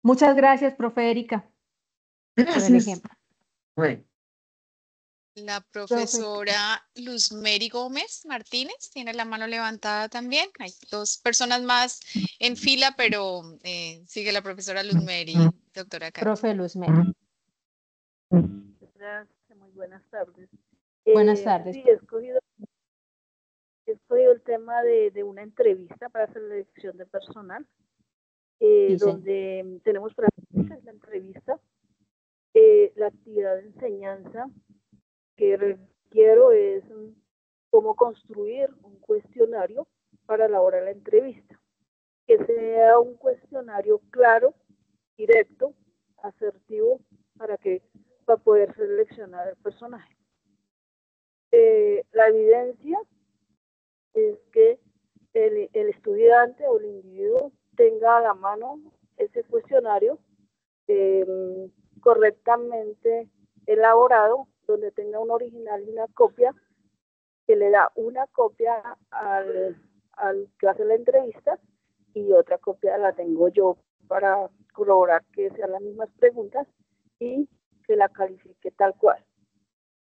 Muchas gracias, profe Erika. Por el ejemplo. Bueno. La profesora Luzmeri Gómez Martínez tiene la mano levantada también. Hay dos personas más en fila, pero sigue la profesora Luzmeri, doctora Katy. Profe Luzmeri. Gracias, muy buenas tardes. Buenas tardes. Sí, he escogido el tema de una entrevista para selección de personal, donde tenemos prácticas, la entrevista, la actividad de enseñanza que requiero es cómo construir un cuestionario para la hora de la entrevista, que sea un cuestionario claro, directo, asertivo, para poder seleccionar el personaje. La evidencia es que el estudiante o el individuo tenga a la mano ese cuestionario correctamente elaborado, donde tenga un original y una copia, que le da una copia al que hace la entrevista y otra copia la tengo yo para corroborar que sean las mismas preguntas y que la califique tal cual.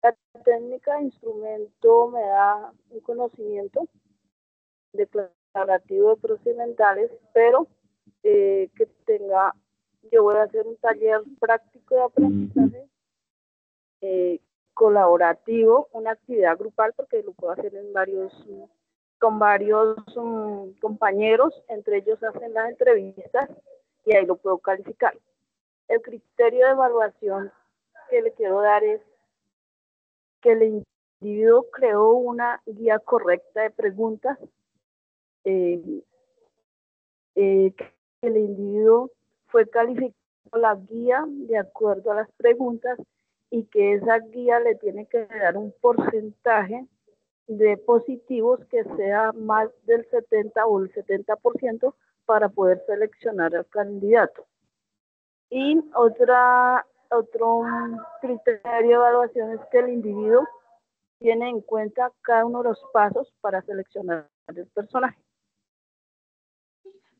La técnica de instrumento me da un conocimiento declarativo de procedimentales, pero yo voy a hacer un taller práctico de aprendizaje colaborativo, una actividad grupal, porque lo puedo hacer con varios compañeros, entre ellos hacen las entrevistas y ahí lo puedo calificar. El criterio de evaluación que le quiero dar es que el individuo creó una guía correcta de preguntas, que el individuo fue calificando la guía de acuerdo a las preguntas y que esa guía le tiene que dar un porcentaje de positivos que sea más del 70 o el 70% para poder seleccionar al candidato. Y otro criterio de evaluación es que el individuo tiene en cuenta cada uno de los pasos para seleccionar el personaje.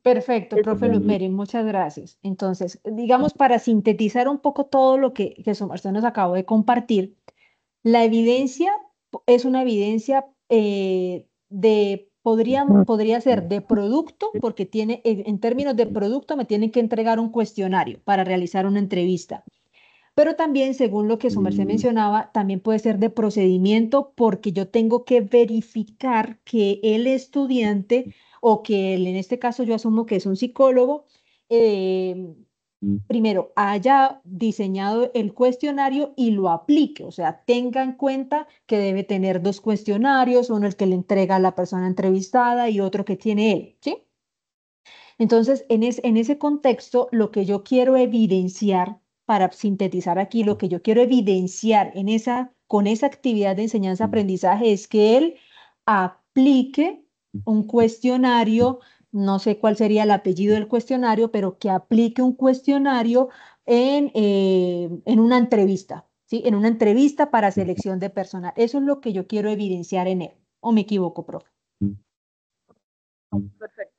Perfecto, profe Luzmeri, muchas gracias. Entonces, digamos, para sintetizar un poco todo lo que su merced nos acabó de compartir, la evidencia es una evidencia podría ser de producto, porque en términos de producto me tienen que entregar un cuestionario para realizar una entrevista. Pero también, según lo que su merced mencionaba, también puede ser de procedimiento porque yo tengo que verificar que el estudiante o que en este caso yo asumo que es un psicólogo, primero haya diseñado el cuestionario y lo aplique, o sea, tenga en cuenta que debe tener dos cuestionarios, uno el que le entrega a la persona entrevistada y otro que tiene él, ¿sí? Entonces, en ese contexto, lo que yo quiero evidenciar, para sintetizar aquí, lo que yo quiero evidenciar con esa actividad de enseñanza-aprendizaje es que él aplique un cuestionario, no sé cuál sería el apellido del cuestionario, pero que aplique un cuestionario en una entrevista, ¿sí? En una entrevista para selección de personal. Eso es lo que yo quiero evidenciar en él. ¿O me equivoco, profe? Perfecto.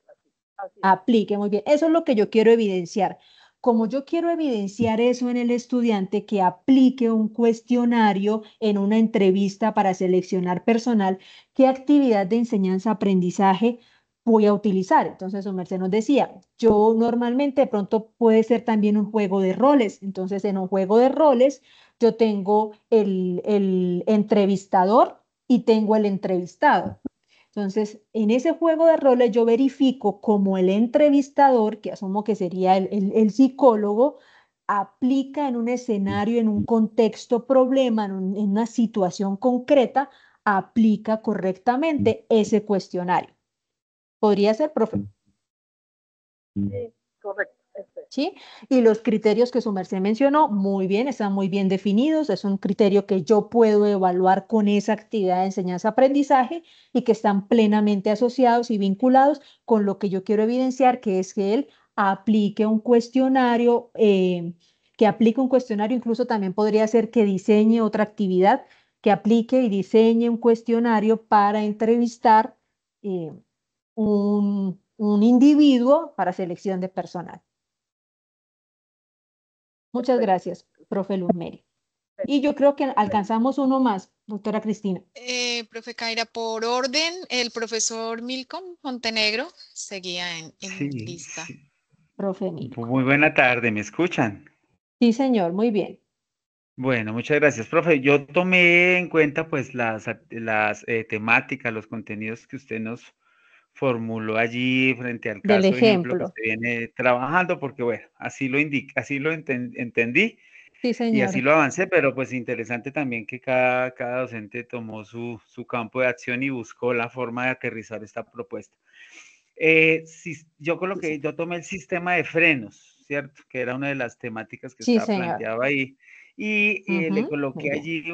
Así es. Aplique muy bien. Eso es lo que yo quiero evidenciar. Como yo quiero evidenciar eso en el estudiante, que aplique un cuestionario en una entrevista para seleccionar personal, ¿qué actividad de enseñanza-aprendizaje voy a utilizar? Entonces, su merced nos decía, yo normalmente de pronto puede ser también un juego de roles. Entonces, en un juego de roles, yo tengo el entrevistador y tengo el entrevistado. Entonces, en ese juego de roles yo verifico cómo el entrevistador, que asumo que sería el psicólogo, aplica en un escenario, en un contexto problema, en una situación concreta, aplica correctamente ese cuestionario. ¿Podría ser, profe? Sí, correcto. ¿Sí? Y los criterios que su merced mencionó, muy bien, están muy bien definidos, es un criterio que yo puedo evaluar con esa actividad de enseñanza-aprendizaje y que están plenamente asociados y vinculados con lo que yo quiero evidenciar, que es que él aplique un cuestionario, incluso también podría ser que diseñe otra actividad, que aplique y diseñe un cuestionario para entrevistar un individuo para selección de personal. Muchas gracias, profe Luz Mary. Y yo creo que alcanzamos uno más, doctora Cristina. Profe Kaira, por orden, el profesor Milcom Montenegro seguía en lista. Sí. Profe Milcom. Muy buena tarde, ¿me escuchan? Sí, señor, muy bien. Bueno, muchas gracias, profe. Yo tomé en cuenta pues las temáticas, los contenidos que usted nos formuló allí frente al Del caso ejemplo que ejemplo. usted viene trabajando, porque bueno, así lo así lo entendí Sí, y señor. así lo avancé, pero pues interesante también que cada docente tomó su campo de acción y buscó la forma de aterrizar esta propuesta. Yo tomé el sistema de frenos, ¿cierto? Que era una de las temáticas que Sí, estaba señor. planteada ahí. Y le Muy coloqué bien. allí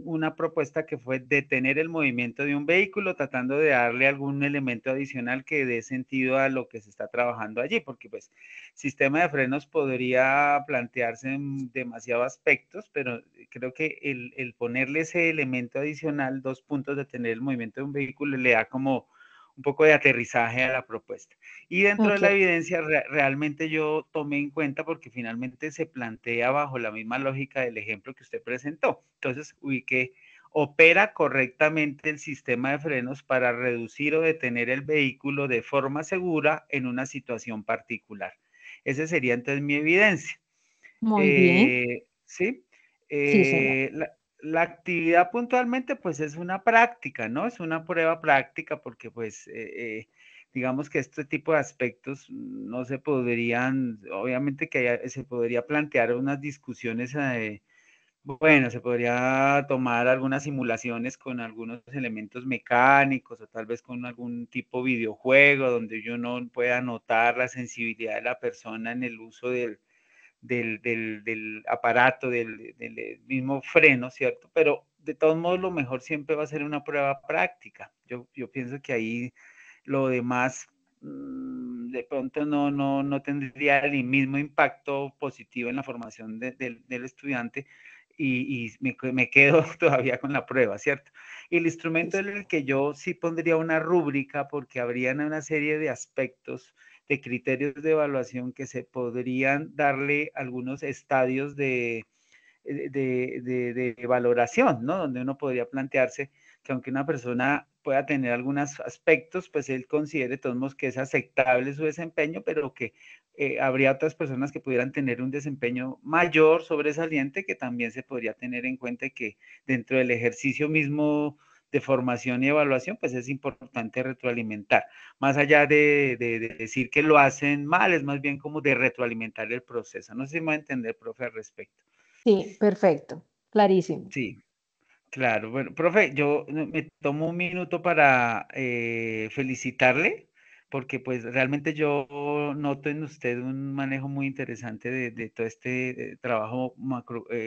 una propuesta que fue detener el movimiento de un vehículo, tratando de darle algún elemento adicional que dé sentido a lo que se está trabajando allí, porque pues sistema de frenos podría plantearse en demasiados aspectos, pero creo que el ponerle ese elemento adicional, 2 puntos, detener el movimiento de un vehículo, le da como un poco de aterrizaje a la propuesta. Y dentro de la evidencia realmente yo tomé en cuenta porque finalmente se plantea bajo la misma lógica del ejemplo que usted presentó. Entonces ubiqué, opera correctamente el sistema de frenos para reducir o detener el vehículo de forma segura en una situación particular. Esa sería entonces mi evidencia. Muy bien. ¿Sí? Sí, señor. La actividad puntualmente pues es una práctica, ¿no? Es una prueba práctica porque pues digamos que este tipo de aspectos no se podrían, obviamente que se podría plantear unas discusiones, bueno, se podría tomar algunas simulaciones con algunos elementos mecánicos o tal vez con algún tipo de videojuego donde uno pueda notar la sensibilidad de la persona en el uso del aparato, del mismo freno, ¿cierto? Pero de todos modos lo mejor siempre va a ser una prueba práctica. Yo pienso que ahí lo demás de pronto no tendría el mismo impacto positivo en la formación del estudiante y me quedo todavía con la prueba, ¿cierto? Y el instrumento en el que yo sí pondría una rúbrica porque habrían una serie de aspectos de criterios de evaluación que se podrían darle algunos estadios de valoración, ¿no? Donde uno podría plantearse que aunque una persona pueda tener algunos aspectos, pues él considere de todos modos que es aceptable su desempeño, pero que habría otras personas que pudieran tener un desempeño mayor, sobresaliente, que también se podría tener en cuenta que dentro del ejercicio mismo de formación y evaluación, pues es importante retroalimentar. Más allá de decir que lo hacen mal, es más bien como de retroalimentar el proceso. No sé si me va a entender, profe, al respecto. Sí, perfecto, clarísimo. Sí. Claro, bueno, profe, yo me tomo un minuto para felicitarle, porque pues realmente yo noto en usted un manejo muy interesante de todo este trabajo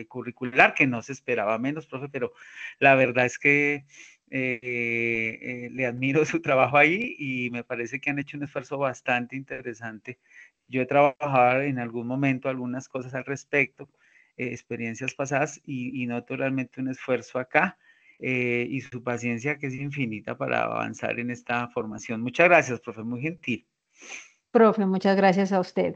curricular, que no se esperaba menos, profe, pero la verdad es que le admiro su trabajo ahí y me parece que han hecho un esfuerzo bastante interesante. Yo he trabajado en algún momento algunas cosas al respecto, experiencias pasadas y noto realmente un esfuerzo acá y su paciencia que es infinita para avanzar en esta formación. Muchas gracias, profe, muy gentil. Profe, muchas gracias a usted.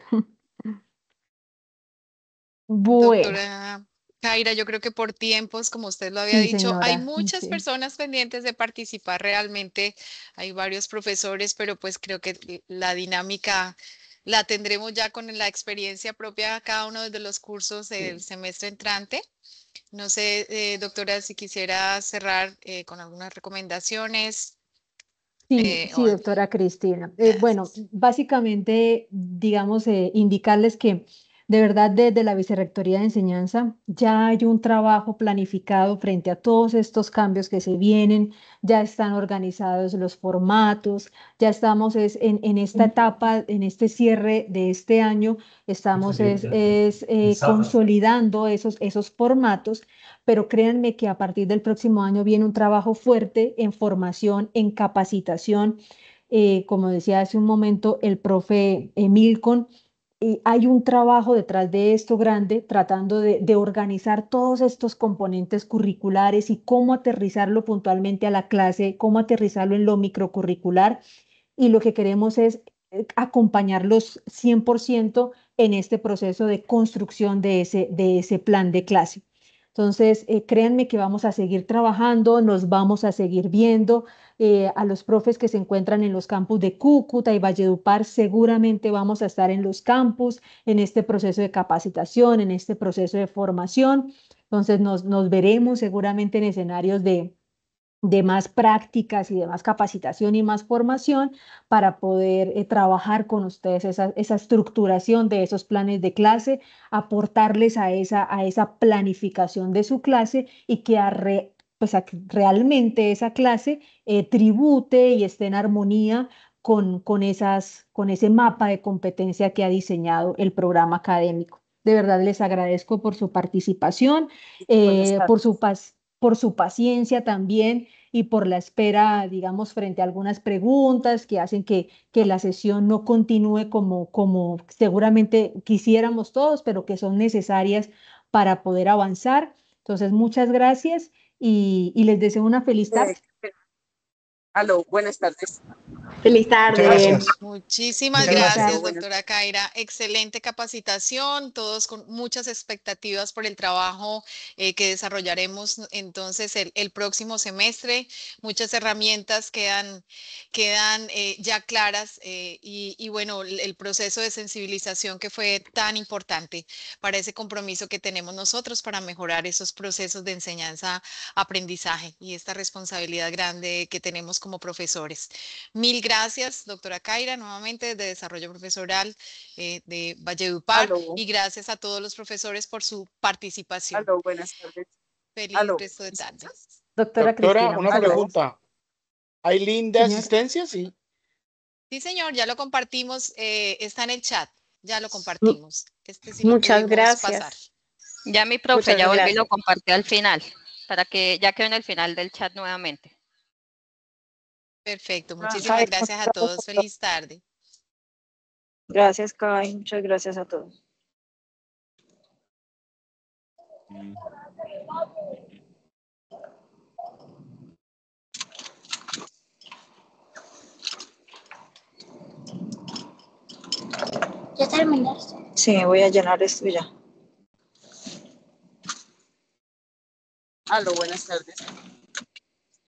Bueno. Doctora Kaira, yo creo que por tiempos, como usted lo había dicho, señora, hay muchas personas pendientes de participar realmente, hay varios profesores, pero pues creo que la dinámica la tendremos ya con la experiencia propia cada uno de los cursos del semestre entrante. No sé, doctora, si quisiera cerrar con algunas recomendaciones. Sí, doctora Cristina. Bueno, básicamente, digamos, indicarles que de verdad desde la Vicerrectoría de Enseñanza ya hay un trabajo planificado frente a todos estos cambios que se vienen, ya están organizados los formatos, ya estamos en esta etapa, en este cierre de este año, estamos consolidando esos formatos, pero créanme que a partir del próximo año viene un trabajo fuerte en formación, en capacitación. Como decía hace un momento el profe Milcon, hay un trabajo detrás de esto grande tratando de organizar todos estos componentes curriculares y cómo aterrizarlo puntualmente a la clase, cómo aterrizarlo en lo microcurricular. Y lo que queremos es acompañarlos 100% en este proceso de construcción de ese plan de clase. Entonces, créanme que vamos a seguir trabajando, nos vamos a seguir viendo. A los profes que se encuentran en los campus de Cúcuta y Valledupar, seguramente vamos a estar en los campus, en este proceso de capacitación, en este proceso de formación. Entonces, nos veremos seguramente en escenarios de más prácticas y de más capacitación y más formación para poder trabajar con ustedes esa estructuración de esos planes de clase, aportarles a esa planificación de su clase y que pues a que realmente esa clase tribute y esté en armonía con ese mapa de competencia que ha diseñado el programa académico. De verdad les agradezco por su participación, por su paciencia también y por la espera, digamos, frente a algunas preguntas que hacen que la sesión no continúe como seguramente quisiéramos todos, pero que son necesarias para poder avanzar. Entonces, muchas gracias y les deseo una feliz tarde. Aló, buenas tardes. Feliz tarde. Muchísimas gracias, doctora Kaira. Excelente capacitación, todos con muchas expectativas por el trabajo que desarrollaremos entonces el próximo semestre. Muchas herramientas quedan ya claras y bueno, el proceso de sensibilización que fue tan importante para ese compromiso que tenemos nosotros para mejorar esos procesos de enseñanza-aprendizaje y esta responsabilidad grande que tenemos como profesores. Mil gracias, doctora Kaira, nuevamente de Desarrollo Profesoral de Valledupar. Aló. Y gracias a todos los profesores por su participación. Aló, buenas tardes. Feliz resto de tarde. Doctora Cristina, una pregunta. ¿Hay link de asistencia? Sí. Sí, señor, ya lo compartimos, está en el chat, ya lo compartimos. Sí muchas gracias. Pasar. Ya mi profe ya volví y lo compartió al final, para que ya quede en el final del chat nuevamente. Perfecto, muchísimas gracias a todos. Feliz tarde. Gracias, Kai. Muchas gracias a todos. ¿Ya terminaste? Sí, voy a llenar esto ya. Aló, buenas tardes.